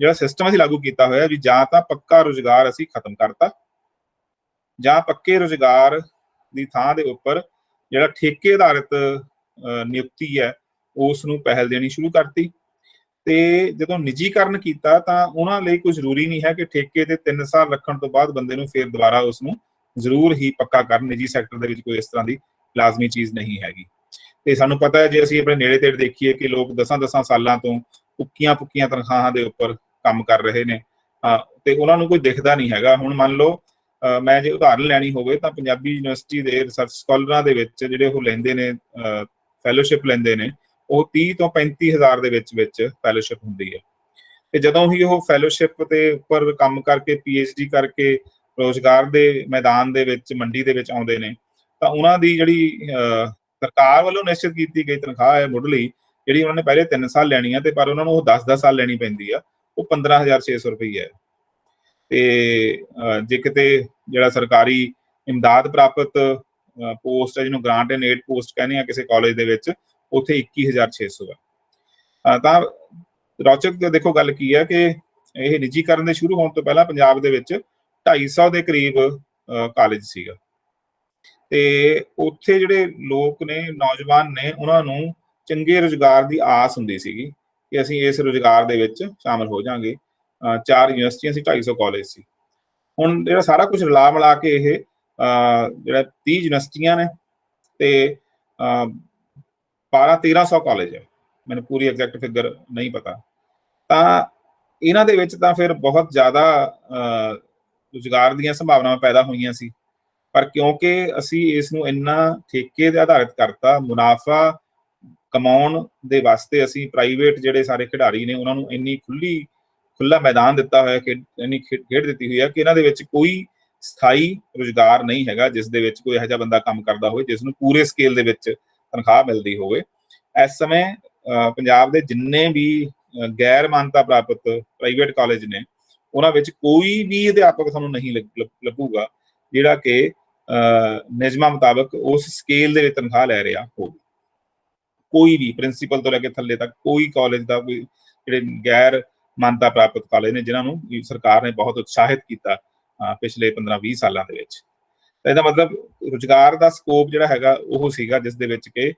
ਜਿਹੜਾ ਸਿਸਟਮ ਅਸੀਂ ਲਾਗੂ ਕੀਤਾ ਹੋਇਆ ਵੀ ਜਾਂ ਤਾਂ ਪੱਕਾ ਰੁਜ਼ਗਾਰ ਅਸੀਂ ਖਤਮ ਕਰਤਾ, ਜਾਂ ਪੱਕੇ ਰੁਜ਼ਗਾਰ ਦੀ ਥਾਂ ਦੇ ਉੱਪਰ ਜਿਹੜਾ ਠੇਕੇ ਆਧਾਰਿਤ ਨਿਯੁਕਤੀ ਹੈ ਉਸ ਨੂੰ ਪਹਿਲ ਦੇਣੀ ਸ਼ੁਰੂ ਕਰਤੀ, ਤੇ ਜਦੋਂ ਨਿੱਜੀਕਰਨ ਕੀਤਾ ਤਾਂ ਉਹਨਾਂ ਲਈ ਕੋਈ ਜ਼ਰੂਰੀ ਨਹੀਂ ਹੈ ਕਿ ਠੇਕੇ ਤੇ 3 ਸਾਲ ਰੱਖਣ ਤੋਂ ਬਾਅਦ ਬੰਦੇ ਨੂੰ ਫਿਰ ਦੁਬਾਰਾ ਉਸ ਨੂੰ ਜ਼ਰੂਰ ਹੀ ਪੱਕਾ ਕਰਨ। ਨਿੱਜੀ ਸੈਕਟਰ ਦੇ ਵਿੱਚ ਕੋਈ ਇਸ ਤਰ੍ਹਾਂ ਦੀ ਲਾਜ਼ਮੀ ਚੀਜ਼ ਨਹੀਂ ਹੈਗੀ। ਤੇ ਸਾਨੂੰ ਪਤਾ ਹੈ, ਜੇ ਅਸੀਂ ਆਪਣੇ ਨੇੜੇ ਤੇੜੇ ਦੇਖੀਏ, ਕਿ ਲੋਕ 10-10 ਸਾਲਾਂ ਤੋਂ ਉੱਕੀਆਂ ਪੁੱਕੀਆਂ ਤਨਖਾਹਾਂ ਦੇ ਉੱਪਰ ਕੰਮ ਕਰ ਰਹੇ ਨੇ, ਤੇ ਉਹਨਾਂ ਨੂੰ ਕੋਈ ਦਿਖਦਾ ਨਹੀਂ ਹੈਗਾ। ਹੁਣ ਮੰਨ ਲਓ ਮੈਂ ਜੇ ਉਦਾਹਰਨ ਲੈਣੀ ਹੋਵੇ ਤਾਂ ਪੰਜਾਬੀ ਯੂਨੀਵਰਸਿਟੀ ਦੇ ਰਿਸਰਚ ਸਕਾਲਰਾਂ ਦੇ ਵਿੱਚ ਜਿਹੜੇ ਉਹ ਲੈਂਦੇ ਨੇ, ਫੈਲੋਸ਼ਿਪ ਲੈਂਦੇ ਨੇ, ਉਹ 30 ਤੋਂ 35 ਹਜ਼ਾਰ ਦੇ ਵਿੱਚ ਫੈਲੋਸ਼ਿਪ ਹੁੰਦੀ ਹੈ। ਤੇ ਜਦੋਂ ਹੀ ਉਹ ਫੈਲੋਸ਼ਿਪ ਦੇ ਉੱਪਰ ਕੰਮ ਕਰਕੇ PhD ਕਰਕੇ ਰੋਜ਼ਗਾਰ ਦੇ ਮੈਦਾਨ ਦੇ ਵਿੱਚ, ਮੰਡੀ ਦੇ ਵਿੱਚ ਆਉਂਦੇ ਨੇ, ਤਾਂ ਉਹਨਾਂ ਦੀ ਜਿਹੜੀ ਸਰਕਾਰ ਵੱਲੋਂ ਨਿਸ਼ਚਿਤ ਕੀਤੀ ਗਈ ਤਨਖਾਹ ਹੈ ਮੁੱਢਲੀ, ਜਿਹੜੀ ਉਹਨਾਂ ਨੇ ਪਹਿਲੇ 3 ਸਾਲ ਲੈਣੀ ਆ, ਤੇ ਪਰ ਉਹਨਾਂ ਨੂੰ ਉਹ 10-10 ਸਾਲ ਲੈਣੀ ਪੈਂਦੀ ਆ, ਉਹ 15,600 ਰੁਪਈਆ ਹੈ। ਤੇ ਜੇ ਕਿਤੇ ਜਿਹੜਾ ਸਰਕਾਰੀ ਇਮਦਾਦ ਪ੍ਰਾਪਤ ਪੋਸਟ ਹੈ, ਜਿਹਨੂੰ ਗ੍ਰਾਂਟ ਐਂਡ ਏਡ ਪੋਸਟ ਕਹਿੰਦੇ ਆ ਕਿਸੇ ਕਾਲਜ ਦੇ ਵਿੱਚ, ਉੱਥੇ 21,600 ਹੈ। ਤਾਂ ਰੌਚਕ ਦੇਖੋ ਗੱਲ ਕੀ ਹੈ ਕਿ ਇਹ ਨਿੱਜੀਕਰਨ ਦੇ ਸ਼ੁਰੂ ਹੋਣ ਤੋਂ ਪਹਿਲਾਂ ਪੰਜਾਬ ਦੇ ਵਿੱਚ 250 ਦੇ ਕਰੀਬ ਕਾਲਜ ਸੀਗਾ, ਤੇ ਉੱਥੇ ਜਿਹੜੇ ਲੋਕ ਨੇ, ਨੌਜਵਾਨ ਨੇ, ਉਹਨਾਂ ਨੂੰ ਚੰਗੇ ਰੁਜ਼ਗਾਰ ਦੀ ਆਸ ਹੁੰਦੀ ਸੀਗੀ ਕਿ ਅਸੀਂ ਇਸ ਰੁਜ਼ਗਾਰ ਦੇ ਵਿੱਚ ਸ਼ਾਮਲ ਹੋ ਜਾਾਂਗੇ। 4 ਯੂਨੀਵਰਸਿਟੀਆਂ ਸੀ, 250 ਕਾਲਜ ਸੀ। ਹੁਣ ਜਿਹੜਾ ਸਾਰਾ ਕੁਝ ਰਲਾ ਮਿਲਾ ਕੇ ਇਹ ਜਿਹੜਾ 30 ਯੂਨੀਵਰਸਿਟੀਆਂ ਨੇ ਤੇ 1200-1300 ਕਾਲਜ ਹੈ, ਮੈਨੂੰ ਪੂਰੀ ਐਗਜ਼ੈਕਟ ਫਿਗਰ ਨਹੀਂ ਪਤਾ। ਤਾਂ ਇਹਨਾਂ ਦੇ ਵਿੱਚ ਤਾਂ ਫਿਰ ਬਹੁਤ ਜ਼ਿਆਦਾ ਰੁਜ਼ਗਾਰ ਦੀਆਂ ਸੰਭਾਵਨਾਵਾਂ ਪੈਦਾ ਹੋਈਆਂ ਸੀ, ਪਰ ਕਿਉਂਕਿ ਅਸੀਂ ਇਸ ਨੂੰ ਇੰਨਾ ਠੇਕੇ ਤੇ ਆਧਾਰਿਤ ਕਰਤਾ, ਮੁਨਾਫਾ ਕਮਾਉਣ ਦੇ ਵਾਸਤੇ ਅਸੀਂ ਪ੍ਰਾਈਵੇਟ ਜਿਹੜੇ ਸਾਰੇ ਖਿਡਾਰੀ ਨੇ ਉਹਨਾਂ ਨੂੰ ਇੰਨੀ ਖੁੱਲਾ ਮੈਦਾਨ ਦਿੱਤਾ ਹੋਇਆ, ਇੰਨੀ ਖੇਡ ਦਿੱਤੀ ਹੋਈ ਹੈ ਕਿ ਇਹਨਾਂ ਦੇ ਵਿੱਚ ਕੋਈ ਸਥਾਈ ਰੁਜ਼ਗਾਰ ਨਹੀਂ ਹੈਗਾ ਜਿਸ ਦੇ ਵਿੱਚ ਕੋਈ ਇਹੋ ਜਿਹਾ ਬੰਦਾ ਕੰਮ ਕਰਦਾ ਹੋਵੇ ਜਿਸ ਨੂੰ ਪੂਰੇ ਸਕੇਲ ਦੇ ਵਿੱਚ ਤਨਖਾਹ ਮਿਲਦੀ ਹੋਵੇ। ਇਸ ਸਮੇਂ ਪੰਜਾਬ ਦੇ ਜਿੰਨੇ ਵੀ ਗੈਰ ਮਾਨਤਾ ਪ੍ਰਾਪਤ ਪ੍ਰਾਈਵੇਟ ਕਾਲਜ ਨੇ, ਉਹਨਾਂ ਵਿੱਚ ਕੋਈ ਵੀ ਅਧਿਆਪਕ ਤੁਹਾਨੂੰ ਨਹੀਂ ਲੱਭੂਗਾ ਜਿਹੜਾ ਕਿ ਨਿਯਮਾਂ ਮੁਤਾਬਕ ਉਸ ਸਕੇਲ ਦੇ ਵਿੱਚ ਤਨਖਾਹ ਲੈ ਰਿਹਾ ਹੋਵੇ। ਕੋਈ ਵੀ ਪ੍ਰਿੰਸੀਪਲ ਤੋਂ ਲੈ ਕੇ ਥੱਲੇ ਤੱਕ ਕੋਈ ਕਾਲਜ ਦਾ, ਕੋਈ ਜਿਹੜੇ ਗੈਰ ਮਾਨਤਾ ਪ੍ਰਾਪਤ ਕਾਲਜ ਨੇ ਜਿਨ੍ਹਾਂ ਨੂੰ ਸਰਕਾਰ ਨੇ ਬਹੁਤ ਉਤਸ਼ਾਹਿਤ ਕੀਤਾ ਪਿਛਲੇ 15-20 ਸਾਲਾਂ ਦੇ ਵਿੱਚ। ਤਾਂ ਇਹਦਾ ਮਤਲਬ ਰੁਜ਼ਗਾਰ ਦਾ ਸਕੋਪ ਜਿਹੜਾ ਹੈਗਾ ਉਹ ਸੀਗਾ ਜਿਸ ਦੇ ਵਿੱਚ ਕਿ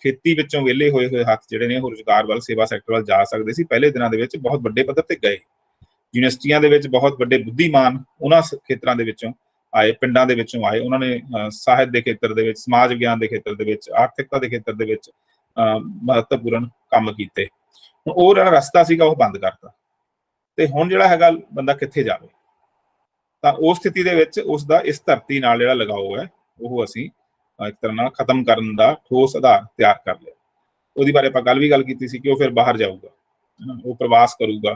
ਖੇਤੀ ਵਿੱਚੋਂ ਵਿਹਲੇ ਹੋਏ ਹੱਥ ਜਿਹੜੇ ਨੇ ਉਹ ਰੁਜ਼ਗਾਰ ਵੱਲ, ਸੇਵਾ ਸੈਕਟਰ ਵੱਲ ਜਾ ਸਕਦੇ ਸੀ। ਪਹਿਲੇ ਦਿਨਾਂ ਦੇ ਵਿੱਚ ਬਹੁਤ ਵੱਡੇ ਪੱਧਰ ਤੇ ਗਏ। ਯੂਨੀਵਰਸਿਟੀਆਂ ਦੇ ਵਿੱਚ ਬਹੁਤ ਵੱਡੇ ਬੁੱਧੀਮਾਨ ਉਹਨਾਂ ਖੇਤਰਾਂ ਦੇ ਵਿੱਚੋਂ ਆਏ, ਪਿੰਡਾਂ ਦੇ ਵਿੱਚੋਂ ਆਏ। ਉਹਨਾਂ ਨੇ ਸਾਹਿਤ ਦੇ ਖੇਤਰ ਦੇ ਵਿੱਚ, ਸਮਾਜ ਵਿਗਿਆਨ ਦੇ ਖੇਤਰ ਦੇ ਵਿੱਚ, ਆਰਥਿਕਤਾ ਦੇ ਖੇਤਰ ਦੇ ਵਿੱਚ ਮਹੱਤਵਪੂਰਨ ਕੰਮ ਕੀਤੇ। ਹੁਣ ਉਹ ਜਿਹੜਾ ਰਸਤਾ ਸੀਗਾ ਉਹ ਬੰਦ ਕਰਤਾ, ਤੇ ਹੁਣ ਜਿਹੜਾ ਹੈਗਾ ਬੰਦਾ ਕਿੱਥੇ ਜਾਵੇ? ਤਾਂ ਉਸ ਸਥਿਤੀ ਦੇ ਵਿੱਚ ਉਸ ਦਾ ਇਸ ਧਰਤੀ ਨਾਲ ਜਿਹੜਾ ਲਗਾਓ ਹੈ ਉਹ ਅਸੀਂ ਇੱਕ ਤਰ੍ਹਾਂ ਨਾਲ ਖਤਮ ਕਰਨ ਦਾ ਠੋਸ ਆਧਾਰ ਤਿਆਰ ਕਰ ਲਿਆ। ਉਹਦੀ ਬਾਰੇ ਆਪਾਂ ਗੱਲ ਕੀਤੀ ਸੀ ਕਿ ਉਹ ਫਿਰ ਬਾਹਰ ਜਾਊਗਾ, ਉਹ ਪ੍ਰਵਾਸ ਕਰੂਗਾ,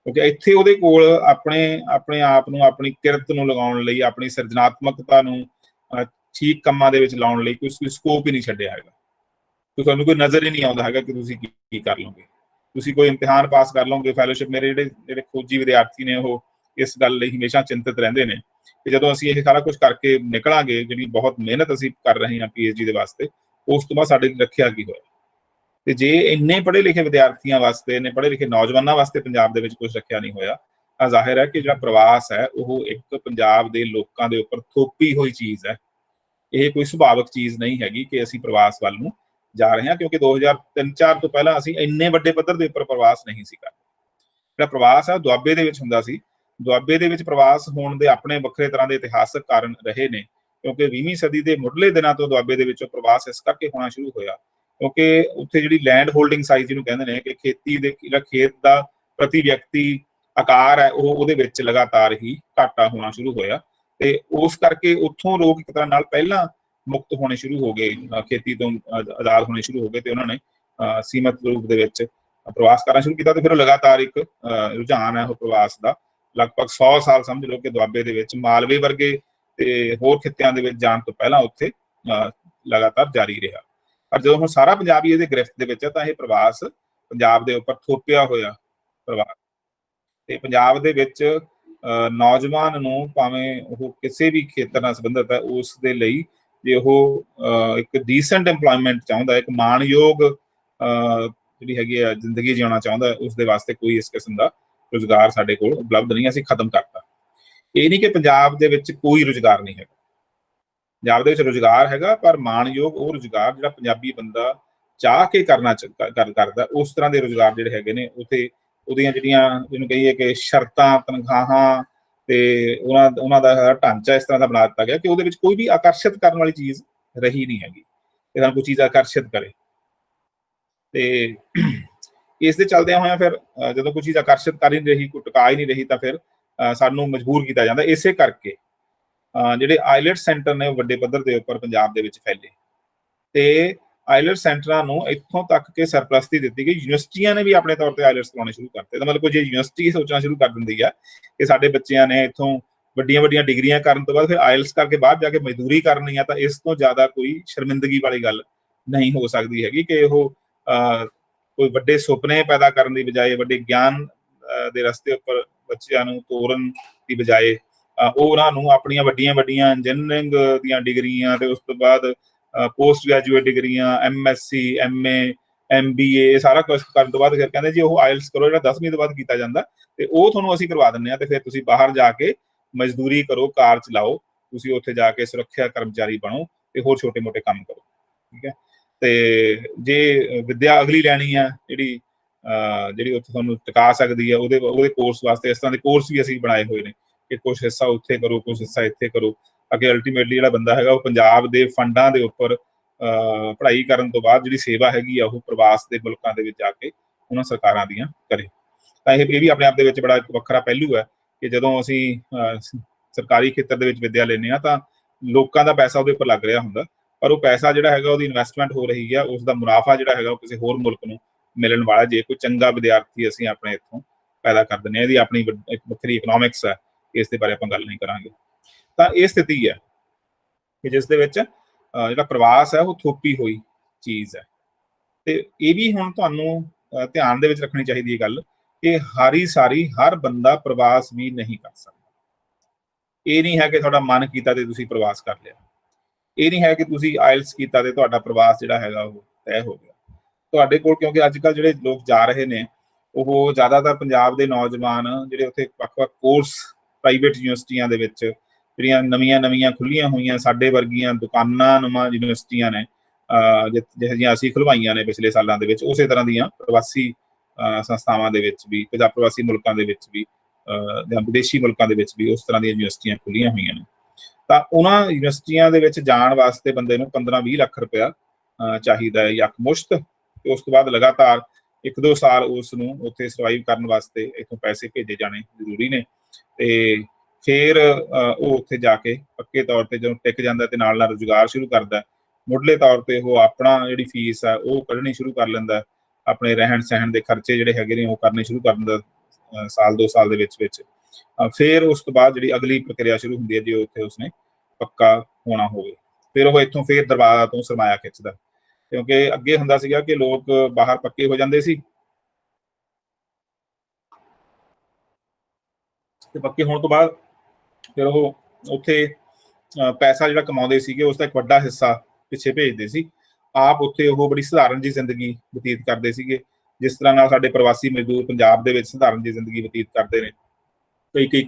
ਕਿਉਂਕਿ ਇੱਥੇ ਉਹਦੇ ਕੋਲ ਆਪਣੇ ਆਪ ਨੂੰ, ਆਪਣੀ ਕਿਰਤ ਨੂੰ ਲਗਾਉਣ ਲਈ, ਆਪਣੀ ਸਿਰਜਣਾਤਮਕਤਾ ਨੂੰ ਠੀਕ ਕੰਮਾਂ ਦੇ ਵਿੱਚ ਲਾਉਣ ਲਈ ਕੋਈ ਸਕੋਪ ਹੀ ਨਹੀਂ ਛੱਡਿਆ ਹੈਗਾ। ਤੁਹਾਨੂੰ ਕੋਈ ਨਜ਼ਰ ਹੀ ਨਹੀਂ ਆਉਂਦਾ ਹੈਗਾ ਕਿ ਤੁਸੀਂ ਕੀ ਕਰ ਲਓਗੇ। ਤੁਸੀਂ ਕੋਈ ਇਮਤਿਹਾਨ ਪਾਸ ਕਰ ਲਓਗੇ, ਫੈਲੋਸ਼ਿਪ। ਮੇਰੇ ਜਿਹੜੇ ਖੋਜੀ ਵਿਦਿਆਰਥੀ ਨੇ ਉਹ ਇਸ ਗੱਲ ਲਈ ਹਮੇਸ਼ਾ ਚਿੰਤਤ ਰਹਿੰਦੇ ਨੇ ਕਿ ਜਦੋਂ ਅਸੀਂ ਇਹ ਸਾਰਾ ਕੁਝ ਕਰਕੇ ਨਿਕਲਾਂਗੇ, ਜਿਹੜੀ ਬਹੁਤ ਮਿਹਨਤ ਅਸੀਂ ਕਰ ਰਹੇ ਹਾਂ PhD ਦੇ ਵਾਸਤੇ, ਉਸ ਤੋਂ ਬਾਅਦ ਸਾਡੇ ਲਈ ਰੱਖਿਆ ਕੀ ਹੋਇਆ? ਤੇ ਜੇ ਇੰਨੇ ਪੜ੍ਹੇ ਲਿਖੇ ਵਿਦਿਆਰਥੀਆਂ ਵਾਸਤੇ, ਇੰਨੇ ਪੜ੍ਹੇ ਲਿਖੇ ਨੌਜਵਾਨਾਂ ਵਾਸਤੇ ਪੰਜਾਬ ਦੇ ਵਿੱਚ ਕੁਝ ਰੱਖਿਆ ਨਹੀਂ ਹੋਇਆ, ਤਾਂ ਜ਼ਾਹਿਰ ਹੈ ਕਿ ਜਿਹੜਾ ਪ੍ਰਵਾਸ ਹੈ ਉਹ ਇੱਕ ਪੰਜਾਬ ਦੇ ਲੋਕਾਂ ਦੇ ਉੱਪਰ ਥੋਪੀ ਹੋਈ ਚੀਜ਼ ਹੈ। ਇਹ ਕੋਈ ਸੁਭਾਵਿਕ ਚੀਜ਼ ਨਹੀਂ ਹੈਗੀ ਕਿ ਅਸੀਂ ਪ੍ਰਵਾਸ ਵੱਲ ਨੂੰ ਜਾ ਰਹੇ ਹਾਂ, ਕਿਉਂਕਿ 2003-4 ਤੋਂ ਪਹਿਲਾਂ ਅਸੀਂ ਇੰਨੇ ਵੱਡੇ ਪੱਧਰ ਦੇ ਉੱਪਰ ਪ੍ਰਵਾਸ ਨਹੀਂ ਸੀ ਕਰਦੇ। ਜਿਹੜਾ ਪ੍ਰਵਾਸ ਹੈ ਦੁਆਬੇ ਦੇ ਵਿੱਚ ਹੁੰਦਾ ਸੀ। ਦੁਆਬੇ ਦੇ ਵਿੱਚ ਪ੍ਰਵਾਸ ਹੋਣ ਦੇ ਆਪਣੇ ਵੱਖਰੇ ਤਰ੍ਹਾਂ ਦੇ ਇਤਿਹਾਸਕ ਕਾਰਨ ਰਹੇ ਨੇ, ਕਿਉਂਕਿ 20ਵੀਂ ਸਦੀ ਦੇ ਮੁੱਢਲੇ ਦਿਨਾਂ ਤੋਂ ਦੁਆਬੇ ਦੇ ਵਿੱਚੋਂ ਪ੍ਰਵਾਸ ਇਸ ਕਰਕੇ ਹੋਣਾ ਸ਼ੁਰੂ ਹੋਇਆ ਕਿਉਂਕਿ ਉੱਥੇ ਜਿਹੜੀ ਲੈਂਡ ਹੋਲਡਿੰਗ ਸਾਈਜ਼ ਜਿਹਨੂੰ ਕਹਿੰਦੇ ਨੇ, ਕਿ ਖੇਤੀ ਦੇ ਜਿਹੜਾ ਖੇਤ ਦਾ ਪ੍ਰਤੀ ਵਿਅਕਤੀ ਆਕਾਰ ਹੈ ਉਹ ਉਹਦੇ ਵਿੱਚ ਲਗਾਤਾਰ ਹੀ ਘਾਟਾ ਹੋਣਾ ਸ਼ੁਰੂ ਹੋਇਆ, ਤੇ ਉਸ ਕਰਕੇ ਉੱਥੋਂ ਲੋਕ ਇੱਕ ਤਰ੍ਹਾਂ ਨਾਲ ਪਹਿਲਾਂ ਮੁਕਤ ਹੋਣੇ ਸ਼ੁਰੂ ਹੋ ਗਏ, ਖੇਤੀ ਤੋਂ ਆਜ਼ਾਦ ਹੋਣੇ ਸ਼ੁਰੂ ਹੋ ਗਏ, ਤੇ ਉਹਨਾਂ ਨੇ ਸੀਮਤ ਰੂਪ ਦੇ ਵਿੱਚ ਪ੍ਰਵਾਸ ਕਰਨਾ ਸ਼ੁਰੂ ਕੀਤਾ। ਤੇ ਫਿਰ ਲਗਾਤਾਰ ਇੱਕ ਰੁਝਾਨ ਹੈ ਉਹ ਪ੍ਰਵਾਸ ਦਾ, ਲਗਭਗ 100 ਸਾਲ ਸਮਝ ਲਓ ਕਿ ਦੁਆਬੇ ਦੇ ਵਿੱਚ ਮਾਲਵੇ ਵਰਗੇ ਤੇ ਹੋਰ ਖਿੱਤਿਆਂ ਦੇ ਵਿੱਚ ਜਾਣ ਤੋਂ ਪਹਿਲਾਂ ਉੱਥੇ ਲਗਾਤਾਰ ਜਾਰੀ ਰਿਹਾ। ਪਰ ਜਦੋਂ ਹੁਣ ਸਾਰਾ ਪੰਜਾਬ ਹੀ ਇਹਦੇ ਗ੍ਰਿਫਤ ਦੇ ਵਿੱਚ ਹੈ, ਤਾਂ ਇਹ ਪ੍ਰਵਾਸ ਪੰਜਾਬ ਦੇ ਉੱਪਰ ਥੋਪਿਆ ਹੋਇਆ ਪ੍ਰਵਾਸ, ਤੇ ਪੰਜਾਬ ਦੇ ਵਿੱਚ ਨੌਜਵਾਨ ਨੂੰ, ਭਾਵੇਂ ਉਹ ਕਿਸੇ ਵੀ ਖੇਤਰ ਨਾਲ ਸੰਬੰਧਿਤ ਹੈ, ਉਸ ਦੇ ਲਈ ਜੇ ਉਹ ਇੱਕ ਡੀਸੈਂਟ ਇੰਪਲੋਇਮੈਂਟ ਚਾਹੁੰਦਾ, ਇੱਕ ਮਾਣਯੋਗ ਜਿਹੜੀ ਹੈਗੀ ਆ ਜ਼ਿੰਦਗੀ ਜਿਉਣਾ ਚਾਹੁੰਦਾ, ਉਸ ਦੇ ਵਾਸਤੇ ਕੋਈ ਇਸ ਕਿਸਮ ਦਾ ਰੁਜ਼ਗਾਰ ਸਾਡੇ ਕੋਲ ਉਪਲਬਧ ਨਹੀਂ, ਅਸੀਂ ਖਤਮ ਕਰਤਾ। ਇਹ ਨਹੀਂ ਕਿ ਪੰਜਾਬ ਦੇ ਵਿੱਚ ਕੋਈ ਰੁਜ਼ਗਾਰ ਨਹੀਂ ਹੈਗਾ, ਪੰਜਾਬ ਦੇ ਵਿੱਚ ਰੁਜ਼ਗਾਰ ਹੈਗਾ, ਪਰ ਮਾਣਯੋਗ ਉਹ ਰੁਜ਼ਗਾਰ ਜਿਹੜਾ ਪੰਜਾਬੀ ਬੰਦਾ ਚਾਹ ਕੇ ਕਰਨਾ ਕਰਦਾ, ਉਸ ਤਰ੍ਹਾਂ ਦੇ ਰੁਜ਼ਗਾਰ ਜਿਹੜੇ ਹੈਗੇ ਨੇ ਉੱਥੇ ਉਹਦੀਆਂ ਜਿਹੜੀਆਂ ਜਿਹਨੂੰ ਕਹੀਏ ਕਿ ਸ਼ਰਤਾਂ, ਤਨਖਾਹਾਂ ਤੇ ਉਹਨਾਂ ਦਾ ਢਾਂਚਾ ਇਸ ਤਰ੍ਹਾਂ ਦਾ ਬਣਾ ਦਿੱਤਾ ਗਿਆ ਕਿ ਉਹਦੇ ਵਿੱਚ ਕੋਈ ਵੀ ਆਕਰਸ਼ਿਤ ਕਰਨ ਵਾਲੀ ਚੀਜ਼ ਰਹੀ ਨਹੀਂ ਹੈਗੀ, ਇਹਨਾਂ ਕੋਈ ਚੀਜ਼ ਆਕਰਸ਼ਿਤ ਕਰੇ। ਤੇ ਇਸ ਦੇ ਚੱਲਦਿਆਂ ਹੋਇਆਂ ਫਿਰ ਜਦੋਂ ਕੋਈ ਚੀਜ਼ ਆਕਰਸ਼ਿਤ ਕਰ ਹੀ ਨਹੀਂ ਰਹੀ, ਕੋਈ ਟਿਕਾ ਹੀ ਨਹੀਂ ਰਹੀ, ਤਾਂ ਫਿਰ ਸਾਨੂੰ ਮਜਬੂਰ ਕੀਤਾ ਜਾਂਦਾ। ਇਸੇ ਕਰਕੇ ਜਿਹੜੇ ਆਈਲੈਟ ਸੈਂਟਰ ਨੇ ਵੱਡੇ ਪੱਧਰ ਦੇ ਉੱਪਰ ਪੰਜਾਬ ਦੇ ਵਿੱਚ ਫੈਲੇ, ਤੇ ਆਈਲੈਟ ਸੈਂਟਰਾਂ ਨੂੰ ਇੱਥੋਂ ਤੱਕ ਕਿ ਸਰਪ੍ਰਸਤੀ ਦਿੱਤੀ ਗਈ। ਯੂਨੀਵਰਸਿਟੀਆਂ ਨੇ ਵੀ ਆਪਣੇ ਤੌਰ ਤੇ ਆਈਲੈਟਸ ਕਰਾਉਣੇ ਸ਼ੁਰੂ ਕਰਤੇ। ਤਾਂ ਮਤਲਬ ਜੇ ਯੂਨੀਵਰਸਿਟੀ ਸੋਚਣਾ ਸ਼ੁਰੂ ਕਰ ਦਿੰਦੀ ਆ ਕਿ ਸਾਡੇ ਬੱਚਿਆਂ ਨੇ ਇੱਥੋਂ ਵੱਡੀਆਂ ਵੱਡੀਆਂ ਡਿਗਰੀਆਂ ਕਰਨ ਤੋਂ ਬਾਅਦ ਫਿਰ ਆਇਲਸ ਕਰਕੇ ਬਾਹਰ ਜਾ ਕੇ ਮਜ਼ਦੂਰੀ ਕਰਨੀ ਆ, ਤਾਂ ਇਸ ਤੋਂ ਜ਼ਿਆਦਾ ਕੋਈ ਸ਼ਰਮਿੰਦਗੀ ਵਾਲੀ ਗੱਲ ਨਹੀਂ ਹੋ ਸਕਦੀ ਹੈਗੀ ਕਿ ਉਹ ਕੋਈ ਵੱਡੇ ਸੁਪਨੇ ਪੈਦਾ ਕਰਨ ਦੀ ਬਜਾਏ, ਵੱਡੇ ਗਿਆਨ ਦੇ ਰਸਤੇ ਉੱਪਰ ਬੱਚਿਆਂ ਨੂੰ ਤੋਰਨ ਦੀ ਬਜਾਏ ਉਹ ਉਹਨਾਂ ਨੂੰ ਆਪਣੀਆਂ ਵੱਡੀਆਂ ਵੱਡੀਆਂ ਇੰਜੀਨੀਅਰਿੰਗ ਦੀਆਂ ਡਿਗਰੀਆਂ ਤੇ ਉਸ ਤੋਂ ਬਾਅਦ ਪੋਸਟ ਗ੍ਰੈਜੂਏਟ ਡਿਗਰੀਆਂ, MSc, MA, MBA, ਇਹ ਸਾਰਾ ਕੁਝ ਕਰਨ ਤੋਂ ਬਾਅਦ ਫਿਰ ਕਹਿੰਦੇ ਜੀ ਉਹ ਆਇਲਸ ਕਰੋ, ਜਿਹੜਾ 10ਵੀਂ ਤੋਂ ਬਾਅਦ ਕੀਤਾ ਜਾਂਦਾ, ਤੇ ਉਹ ਤੁਹਾਨੂੰ ਅਸੀਂ ਕਰਵਾ ਦਿੰਦੇ ਹਾਂ, ਤੇ ਫਿਰ ਤੁਸੀਂ ਬਾਹਰ ਜਾ ਕੇ ਮਜ਼ਦੂਰੀ ਕਰੋ, ਕਾਰ ਚਲਾਓ, ਤੁਸੀਂ ਉੱਥੇ ਜਾ ਕੇ ਸੁਰੱਖਿਆ ਕਰਮਚਾਰੀ ਬਣੋ ਤੇ ਹੋਰ ਛੋਟੇ ਮੋਟੇ ਕੰਮ ਕਰੋ। ਠੀਕ ਹੈ। ਤੇ ਜੇ ਵਿੱਦਿਆ ਅਗਲੀ ਲੈਣੀ ਆ ਜਿਹੜੀ ਉੱਥੇ ਤੁਹਾਨੂੰ ਟਿਕਾ ਸਕਦੀ ਹੈ, ਉਹਦੇ ਕੋਰਸ ਵਾਸਤੇ ਇਸ ਤਰ੍ਹਾਂ ਦੇ ਕੋਰਸ ਵੀ ਅਸੀਂ ਬਣਾਏ ਹੋਏ ਨੇ ਕਿ ਕੁਛ ਹਿੱਸਾ ਉੱਥੇ ਕਰੋ, ਕੁਛ ਹਿੱਸਾ ਇੱਥੇ ਕਰੋ, ਅੱਗੇ ਅਲਟੀਮੇਟਲੀ ਜਿਹੜਾ ਬੰਦਾ ਹੈਗਾ ਉਹ ਪੰਜਾਬ ਦੇ ਫੰਡਾਂ ਦੇ ਉੱਪਰ ਪੜ੍ਹਾਈ ਕਰਨ ਤੋਂ ਬਾਅਦ ਜਿਹੜੀ ਸੇਵਾ ਹੈਗੀ ਆ ਉਹ ਪ੍ਰਵਾਸ ਦੇ ਮੁਲਕਾਂ ਦੇ ਵਿੱਚ ਜਾ ਕੇ ਉਹਨਾਂ ਸਰਕਾਰਾਂ ਦੀਆਂ ਕਰੇ। ਤਾਂ ਇਹ ਵੀ ਆਪਣੇ ਆਪ ਦੇ ਵਿੱਚ ਬੜਾ ਇੱਕ ਵੱਖਰਾ ਪਹਿਲੂ ਹੈ ਕਿ ਜਦੋਂ ਅਸੀਂ ਸਰਕਾਰੀ ਖੇਤਰ ਦੇ ਵਿੱਚ ਵਿੱਦਿਆ ਲੈਂਦੇ ਹਾਂ ਤਾਂ ਲੋਕਾਂ ਦਾ ਪੈਸਾ ਉਹਦੇ ਉੱਪਰ ਲੱਗ ਰਿਹਾ ਹੁੰਦਾ, ਪਰ ਉਹ ਪੈਸਾ ਜਿਹੜਾ ਹੈਗਾ ਉਹਦੀ ਇਨਵੈਸਟਮੈਂਟ ਹੋ ਰਹੀ ਹੈ, ਉਸ ਦਾ ਮੁਨਾਫਾ ਜਿਹੜਾ ਹੈਗਾ ਉਹ ਕਿਸੇ ਹੋਰ ਮੁਲਕ ਨੂੰ ਮਿਲਣ ਵਾਲਾ, ਜੇ ਕੋਈ ਚੰਗਾ ਵਿਦਿਆਰਥੀ ਅਸੀਂ ਆਪਣੇ ਇੱਥੋਂ ਪੈਦਾ ਕਰ ਦਿੰਦੇ ਹਾਂ। ਇਹਦੀ ਆਪਣੀ ਇੱਕ ਵੱਖਰੀ ਇਕਨੋਮਿਕਸ ਹੈ, ਇਸ ਦੇ ਬਾਰੇ ਆਪਾਂ ਗੱਲ ਨਹੀਂ ਕਰਾਂਗੇ। ਤਾਂ ਇਹ ਸਥਿਤੀ ਹੈ ਕਿ ਜਿਸ ਦੇ ਵਿੱਚ ਜਿਹੜਾ ਪ੍ਰਵਾਸ ਹੈ ਉਹ ਥੋਪੀ ਹੋਈ ਚੀਜ਼ ਹੈ। ਤੇ ਇਹ ਵੀ ਹੁਣ ਤੁਹਾਨੂੰ ਧਿਆਨ ਦੇ ਵਿੱਚ ਰੱਖਣੀ ਚਾਹੀਦੀ ਹੈ ਗੱਲ ਕਿ ਹਰ ਬੰਦਾ ਪ੍ਰਵਾਸ ਵੀ ਨਹੀਂ ਕਰ ਸਕਦਾ। ਇਹ ਨਹੀਂ ਹੈ ਕਿ ਤੁਹਾਡਾ ਮਨ ਕੀਤਾ ਤੇ ਤੁਸੀਂ ਪ੍ਰਵਾਸ ਕਰ ਲਿਆ, ਇਹ ਨਹੀਂ ਹੈ ਕਿ ਤੁਸੀਂ ਆਇਲਸ ਕੀਤਾ ਤੇ ਤੁਹਾਡਾ ਪ੍ਰਵਾਸ ਜਿਹੜਾ ਹੈਗਾ ਉਹ ਤੈਅ ਹੋ ਗਿਆ ਤੁਹਾਡੇ ਕੋਲ। ਕਿਉਂਕਿ ਅੱਜ ਕੱਲ੍ਹ ਜਿਹੜੇ ਲੋਕ ਜਾ ਰਹੇ ਨੇ ਉਹ ਜ਼ਿਆਦਾਤਰ ਪੰਜਾਬ ਦੇ ਨੌਜਵਾਨ ਜਿਹੜੇ ਉੱਥੇ ਵੱਖ-ਵੱਖ ਕੋਰਸ ਪ੍ਰਾਈਵੇਟ ਯੂਨੀਵਰਸਿਟੀਆਂ ਦੇ ਵਿੱਚ ਜਿਹੜੀਆਂ ਨਵੀਆਂ ਖੁੱਲੀਆਂ ਹੋਈਆਂ ਸਾਡੇ ਵਰਗੀਆਂ ਦੁਕਾਨਾਂ ਨੁਮਾ ਯੂਨੀਵਰਸਿਟੀਆਂ ਨੇ, ਜਿਹੋ ਜਿਹੀਆਂ ਅਸੀਂ ਖੁਲਵਾਈਆਂ ਨੇ ਪਿਛਲੇ ਸਾਲਾਂ ਦੇ ਵਿੱਚ, ਉਸੇ ਤਰ੍ਹਾਂ ਦੀਆਂ ਪ੍ਰਵਾਸੀ ਸੰਸਥਾਵਾਂ ਦੇ ਵਿੱਚ ਵੀ, ਪੰਜਾਬ ਪ੍ਰਵਾਸੀ ਮੁਲਕਾਂ ਦੇ ਵਿੱਚ ਵੀ ਜਾਂ ਵਿਦੇਸ਼ੀ ਮੁਲਕਾਂ ਦੇ ਵਿੱਚ ਵੀ ਉਸ ਤਰ੍ਹਾਂ ਦੀਆਂ ਯੂਨੀਵਰਸਿਟੀਆਂ ਖੁੱਲੀਆਂ ਹੋਈਆਂ ਨੇ। ਤਾਂ ਉਹਨਾਂ ਯੂਨੀਵਰਸਿਟੀਆਂ ਦੇ ਵਿੱਚ ਜਾਣ ਵਾਸਤੇ ਬੰਦੇ ਨੂੰ 15-20 ਲੱਖ ਰੁਪਇਆ ਚਾਹੀਦਾ ਹੈ ਯਕਮੁਸ਼ਤ, ਤੇ ਉਸ ਤੋਂ ਬਾਅਦ ਲਗਾਤਾਰ 1-2 ਸਾਲ ਉਸ ਨੂੰ ਉੱਥੇ ਸਰਵਾਈਵ ਕਰਨ ਵਾਸਤੇ ਇੱਥੋਂ ਪੈਸੇ ਭੇਜੇ ਜਾਣੇ ਜ਼ਰੂਰੀ ਨੇ। ਤੇ ਫਿਰ ਉਹ ਉੱਥੇ ਜਾ ਕੇ ਪੱਕੇ ਤੌਰ ਤੇ ਜਦੋਂ ਟਿਕ ਜਾਂਦਾ ਤੇ ਨਾਲ ਰੁਜ਼ਗਾਰ ਸ਼ੁਰੂ ਕਰਦਾ, ਮੁੱਢਲੇ ਤੌਰ ਤੇ ਉਹ ਆਪਣਾ ਜਿਹੜੀ ਫੀਸ ਆ ਉਹ ਕੱਢਣੀ ਸ਼ੁਰੂ ਕਰ ਲੈਂਦਾ, ਆਪਣੇ ਰਹਿਣ ਸਹਿਣ ਦੇ ਖਰਚੇ ਜਿਹੜੇ ਹੈਗੇ ਨੇ ਉਹ ਕਰਨੇ ਸ਼ੁਰੂ ਕਰ ਦਿੰਦਾ ਸਾਲ 2 ਸਾਲ ਦੇ ਵਿੱਚ। ਫਿਰ ਉਸ ਤੋਂ ਬਾਅਦ ਜਿਹੜੀ ਅਗਲੀ ਪ੍ਰਕਿਰਿਆ ਸ਼ੁਰੂ ਹੁੰਦੀ ਹੈ ਜੇ ਉੱਥੇ ਉਸਨੇ ਪੱਕਾ ਹੋਣਾ ਹੋਵੇ, ਫਿਰ ਉਹ ਇੱਥੋਂ ਫਿਰ ਦਰਬਾਰ ਤੋਂ ਸਰਮਾਇਆ ਖਿੱਚਦਾ। ਕਿਉਂਕਿ ਅੱਗੇ ਹੁੰਦਾ ਸੀਗਾ ਕਿ ਲੋਕ ਬਾਹਰ ਪੱਕੇ ਹੋ ਜਾਂਦੇ ਸੀ ਤੇ ਪੱਕੇ ਹੋਣ ਤੋਂ ਬਾਅਦ ਫਿਰ ਉਹ ਉੱਥੇ ਪੈਸਾ ਜਿਹੜਾ ਕਮਾਉਂਦੇ ਸੀਗੇ ਉਸ ਦਾ ਇੱਕ ਵੱਡਾ ਹਿੱਸਾ ਪਿੱਛੇ ਭੇਜਦੇ ਸੀ। ਆਪ ਉੱਥੇ ਉਹ ਬੜੀ ਸਧਾਰਨ ਜਿਹੀ ਜ਼ਿੰਦਗੀ ਬਤੀਤ ਕਰਦੇ ਸੀਗੇ, ਜਿਸ ਤਰ੍ਹਾਂ ਨਾਲ ਸਾਡੇ ਪ੍ਰਵਾਸੀ ਮਜ਼ਦੂਰ ਪੰਜਾਬ ਦੇ ਵਿੱਚ ਸਧਾਰਨ ਜਿਹੀ ਜ਼ਿੰਦਗੀ ਬਤੀਤ ਕਰਦੇ ਨੇ। ਕਈ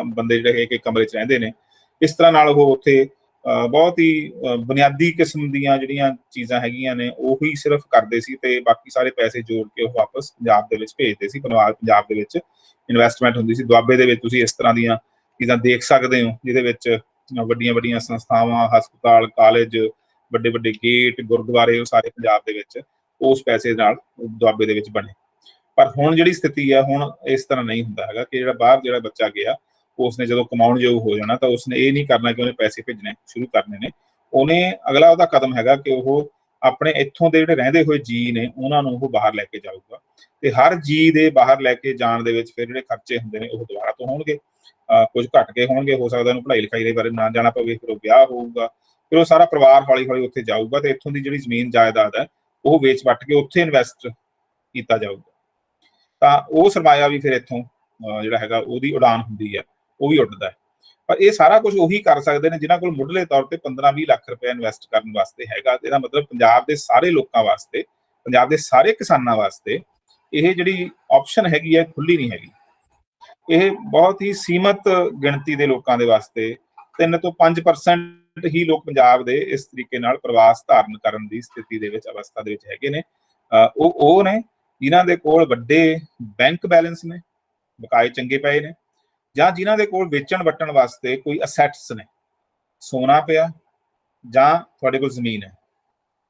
ਬੰਦੇ ਜਿਹੜੇ ਇੱਕ ਕਮਰੇ 'ਚ ਰਹਿੰਦੇ ਨੇ, ਇਸ ਤਰ੍ਹਾਂ ਨਾਲ ਉਹ ਉੱਥੇ ਬਹੁਤ ਹੀ ਬੁਨਿਆਦੀ ਕਿਸਮ ਦੀਆਂ ਜਿਹੜੀਆਂ ਚੀਜ਼ਾਂ ਹੈਗੀਆਂ ਨੇ ਉਹੀ ਸਿਰਫ ਕਰਦੇ ਸੀ, ਤੇ ਬਾਕੀ ਸਾਰੇ ਪੈਸੇ ਜੋੜ ਕੇ ਉਹ ਵਾਪਸ ਪੰਜਾਬ ਦੇ ਵਿੱਚ ਭੇਜਦੇ ਸੀ। ਪੰਜਾਬ ਦੇ ਵਿੱਚ ਇਨਵੈਸਟਮੈਂਟ ਹੁੰਦੀ ਸੀ। ਦੁਆਬੇ ਦੇ ਵਿੱਚ ਤੁਸੀਂ ਇਸ ਤਰ੍ਹਾਂ ਦੀਆਂ ਚੀਜ਼ਾਂ ਦੇਖ ਸਕਦੇ ਹੋ, ਜਿਹਦੇ ਵਿੱਚ ਵੱਡੀਆਂ ਸੰਸਥਾਵਾਂ, ਹਸਪਤਾਲ, ਕਾਲਜ, ਵੱਡੇ ਗੇਟ, ਗੁਰਦੁਆਰੇ, ਉਹ ਸਾਰੇ ਪੰਜਾਬ ਦੇ ਵਿੱਚ ਉਸ ਪੈਸੇ ਨਾਲ ਦੁਆਬੇ ਦੇ ਵਿੱਚ ਬਣੇ। ਪਰ ਹੁਣ ਜਿਹੜੀ ਸਥਿਤੀ ਹੈ, ਹੁਣ ਇਸ ਤਰ੍ਹਾਂ ਨਹੀਂ ਹੁੰਦਾ ਹੈਗਾ ਕਿ ਜਿਹੜਾ ਬੱਚਾ ਗਿਆ ਉਸਨੇ ਜਦੋਂ ਕਮਾਉਣ ਯੋਗ ਹੋ ਜਾਣਾ ਤਾਂ ਉਸਨੇ ਇਹ ਨਹੀਂ ਕਰਨਾ ਕਿ ਉਹਨੇ ਪੈਸੇ ਭੇਜਣੇ ਸ਼ੁਰੂ ਕਰਨੇ ਨੇ। ਅਗਲਾ ਉਹਦਾ ਕਦਮ ਹੈਗਾ ਕਿ ਉਹ ਆਪਣੇ ਇੱਥੋਂ ਦੇ ਜਿਹੜੇ ਰਹਿੰਦੇ ਹੋਏ ਜੀ ਨੇ ਉਹਨਾਂ ਨੂੰ ਉਹ ਬਾਹਰ ਲੈ ਕੇ ਜਾਊਗਾ, ਤੇ ਹਰ ਜੀ ਦੇ ਬਾਹਰ ਲੈ ਕੇ ਜਾਣ ਦੇ ਵਿੱਚ ਫਿਰ ਜਿਹੜੇ ਖਰਚੇ ਹੁੰਦੇ ਨੇ ਉਹ ਦੁਬਾਰਾ ਤੋਂ ਹੋਣਗੇ, ਕੁਝ ਘੱਟ ਕੇ ਹੋਣਗੇ। ਹੋ ਸਕਦਾ ਉਹਨੂੰ ਪੜ੍ਹਾਈ ਲਿਖਾਈ ਦੇ ਬਾਰੇ ਨਾ ਜਾਣਾ ਪਵੇ, ਫਿਰ ਉਹ ਵਿਆਹ ਹੋਊਗਾ, ਫਿਰ ਉਹ ਸਾਰਾ ਪਰਿਵਾਰ ਹੌਲੀ ਉੱਥੇ ਜਾਊਗਾ ਤੇ ਇੱਥੋਂ ਦੀ ਜਿਹੜੀ ਜ਼ਮੀਨ ਜਾਇਦਾਦ ਹੈ ਉਹ ਵੇਚ ਵੱਟ ਕੇ ਉੱਥੇ ਇਨਵੈਸਟ ਕੀਤਾ ਜਾਊਗਾ। ਤਾਂ ਉਹ ਸਰਮਾਇਆ ਵੀ ਫਿਰ ਇੱਥੋਂ ਜਿਹੜਾ ਹੈਗਾ ਉਹਦੀ ਉਡਾਨ ਹੁੰਦੀ ਹੈ, ਉਹ ਵੀ ਉੱਡਦਾ ਹੈ। ਪਰ ਇਹ ਸਾਰਾ ਕੁਝ ਉਹੀ ਕਰ ਸਕਦੇ ਨੇ ਜਿਨ੍ਹਾਂ ਕੋਲ ਮੁੱਢਲੇ ਤੌਰ ਤੇ 15-20 ਲੱਖ ਰੁਪਏ ਇਨਵੈਸਟ ਕਰਨ ਵਾਸਤੇ ਹੈਗਾ। ਇਹਦਾ ਮਤਲਬ ਪੰਜਾਬ ਦੇ ਸਾਰੇ ਲੋਕਾਂ ਵਾਸਤੇ, ਪੰਜਾਬ ਦੇ ਸਾਰੇ ਕਿਸਾਨਾਂ ਵਾਸਤੇ ਇਹ ਜਿਹੜੀ ਆਪਸ਼ਨ ਹੈਗੀ ਹੈ ਖੁੱਲੀ ਨਹੀਂ ਹੈਗੀ। ਇਹ ਬਹੁਤ ਹੀ ਸੀਮਤ ਗਿਣਤੀ ਦੇ ਲੋਕਾਂ ਦੇ ਵਾਸਤੇ 3 ਤੋਂ 5% ਹੀ ਲੋਕ ਪੰਜਾਬ ਦੇ ਇਸ ਤਰੀਕੇ ਨਾਲ ਪ੍ਰਵਾਸ ਧਾਰਨ ਕਰਨ ਦੀ ਸਥਿਤੀ ਦੇ ਵਿੱਚ ਅਵਸਥਾ ਦੇ ਵਿੱਚ ਹੈਗੇ ਨੇ। ਉਹ ਨੇ ਜਿਨ੍ਹਾਂ ਦੇ ਕੋਲ ਵੱਡੇ ਬੈਂਕ ਬੈਲੈਂਸ ਨੇ, ਬਕਾਏ ਚੰਗੇ ਪਏ ਨੇ, ਜਾਂ ਜਿਨ੍ਹਾਂ ਦੇ ਕੋਲ ਵੇਚਣ ਵਟਣ ਵਾਸਤੇ ਕੋਈ ਅਸੈਟਸ ਨੇ, ਸੋਨਾ ਪਿਆ ਜਾਂ ਤੁਹਾਡੇ ਕੋਲ ਜ਼ਮੀਨ ਹੈ।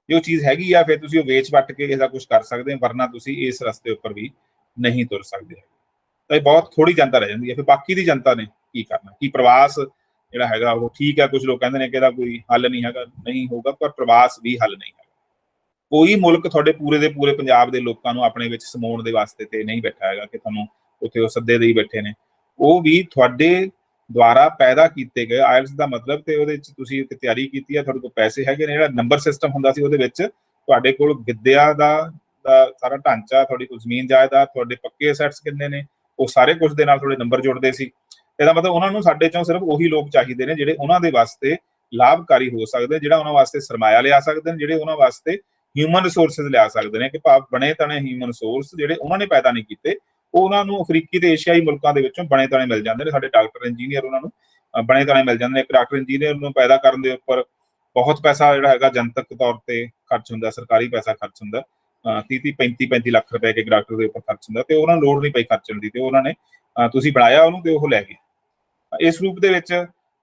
ਜੇ ਉਹ ਚੀਜ਼ ਹੈਗੀ ਆ ਫਿਰ ਤੁਸੀਂ ਉਹ ਵੇਚ ਵੱਟ ਕੇ ਇਹਦਾ ਕੁਝ ਕਰ ਸਕਦੇ ਹੋ, ਵਰਨਾ ਤੁਸੀਂ ਇਸ ਰਸਤੇ ਉੱਪਰ ਵੀ ਨਹੀਂ ਤੁਰ ਸਕਦੇ। ਤਾਂ ਇਹ ਬਹੁਤ ਥੋੜੀ ਜਨਤਾ ਰਹਿ ਜਾਂਦੀ ਹੈ। ਫਿਰ ਬਾਕੀ ਦੀ ਜਨਤਾ ਨੇ ਕੀ ਕਰਨਾ? ਕੀ ਪ੍ਰਵਾਸ ਜਿਹੜਾ ਹੈਗਾ ਉਹ ਠੀਕ ਹੈ? ਕੁਝ ਲੋਕ ਕਹਿੰਦੇ ਨੇ ਕਿ ਇਹਦਾ ਕੋਈ ਹੱਲ ਨਹੀਂ ਹੈਗਾ, ਨਹੀਂ ਹੋਊਗਾ, ਪਰ ਪ੍ਰਵਾਸ ਵੀ ਹੱਲ ਨਹੀਂ ਹੈਗਾ। ਕੋਈ ਮੁਲਕ ਤੁਹਾਡੇ ਪੂਰੇ ਦੇ ਪੂਰੇ ਪੰਜਾਬ ਦੇ ਲੋਕਾਂ ਨੂੰ ਆਪਣੇ ਵਿੱਚ ਸਮਾਉਣ ਦੇ ਵਾਸਤੇ ਤੇ ਨਹੀਂ ਬੈਠਾ ਹੈਗਾ ਕਿ ਤੁਹਾਨੂੰ ਉੱਥੇ ਉਹ ਸੱਦੇ ਦੇ ਹੀ ਬੈਠੇ ਨੇ। ਉਹ ਵੀ ਤੁਹਾਡੇ ਦੁਆਰਾ ਪੈਦਾ ਕੀਤੇ ਗਏ ਆਇਲਸ ਦਾ ਮਤਲਬ, ਤੇ ਉਹਦੇ ਵਿੱਚ ਤੁਸੀਂ ਇੱਕ ਤਿਆਰੀ ਕੀਤੀ ਹੈ, ਤੁਹਾਡੇ ਕੋਲ ਪੈਸੇ ਹੈਗੇ ਨੇ। ਜਿਹੜਾ ਨੰਬਰ ਸਿਸਟਮ ਹੁੰਦਾ ਸੀ ਉਹਦੇ ਵਿੱਚ ਤੁਹਾਡੇ ਕੋਲ ਵਿੱਦਿਆ ਦਾ ਸਾਰਾ ਢਾਂਚਾ, ਤੁਹਾਡੀ ਕੋਲ ਜ਼ਮੀਨ ਜਾਇਦਾਦ, ਤੁਹਾਡੇ ਪੱਕੇ ਅਸੈਟਸ ਕਿੰਨੇ ਨੇ, ਉਹ ਸਾਰੇ ਕੁਝ ਦੇ ਨਾਲ ਤੁਹਾਡੇ ਨੰਬਰ ਜੁੜਦੇ ਸੀ। ਇਹਦਾ ਮਤਲਬ ਉਹਨਾਂ ਨੂੰ ਸਾਡੇ ਚੋਂ ਸਿਰਫ ਉਹੀ ਲੋਕ ਚਾਹੀਦੇ ਨੇ ਜਿਹੜੇ ਉਹਨਾਂ ਦੇ ਵਾਸਤੇ ਲਾਭਕਾਰੀ ਹੋ ਸਕਦੇ, ਜਿਹੜਾ ਉਹਨਾਂ ਵਾਸਤੇ ਸਰਮਾਇਆ ਲਿਆ ਸਕਦੇ ਨੇ, ਜਿਹੜੇ ਉਹਨਾਂ ਵਾਸਤੇ ਹਿਊਮਨ ਰਿਸੋਰਸਿਸ ਲਿਆ ਸਕਦੇ ਨੇ, ਕਿ ਭਾਵ ਬਣੇ ਤਣੇ ਹਿਊਮਨ ਰਿਸੋਰਸ ਜਿਹੜੇ ਉਹਨਾਂ ਨੇ ਪੈਦਾ ਨਹੀਂ ਕੀਤੇ, ਉਹ ਉਹਨਾਂ ਨੂੰ ਅਫਰੀਕੀ ਤੇ ਏਸ਼ੀਆਈ ਮੁਲਕਾਂ ਦੇ ਵਿੱਚੋਂ ਬਣੇ ਤਣੇ ਮਿਲ ਜਾਂਦੇ ਨੇ। ਸਾਡੇ ਡਾਕਟਰ ਇੰਜੀਨੀਅਰ ਉਹਨਾਂ ਨੂੰ ਬਣੇ ਤਣੇ ਮਿਲ ਜਾਂਦੇ ਨੇ। ਇੱਕ ਡਾਕਟਰ ਇੰਜੀਨੀਅਰ ਨੂੰ ਪੈਦਾ ਕਰਨ ਦੇ ਉੱਪਰ ਬਹੁਤ ਪੈਸਾ ਜਿਹੜਾ ਹੈਗਾ ਜਨਤਕ ਤੌਰ ਤੇ ਖਰਚ ਹੁੰਦਾ, ਸਰਕਾਰੀ ਪੈਸਾ ਖਰਚ ਹੁੰਦਾ, 30 35 ਲੱਖ ਰੁਪਏ ਇੱਕ ਡਾਕਟਰ ਦੇ ਉੱਪਰ ਖਰਚ ਹੁੰਦਾ, ਤੇ ਉਹਨਾਂ ਨੂੰ ਲੋੜ ਨਹੀਂ ਪਈ ਖਰਚਣ ਦੀ, ਤੇ ਉਹਨਾਂ ਨੇ ਤੁਸੀਂ ਬਣਾਇਆ ਉਹਨੂੰ ਤੇ ਉਹ ਲੈ ਗਏ। ਇਸ ਰੂਪ ਦੇ ਵਿੱਚ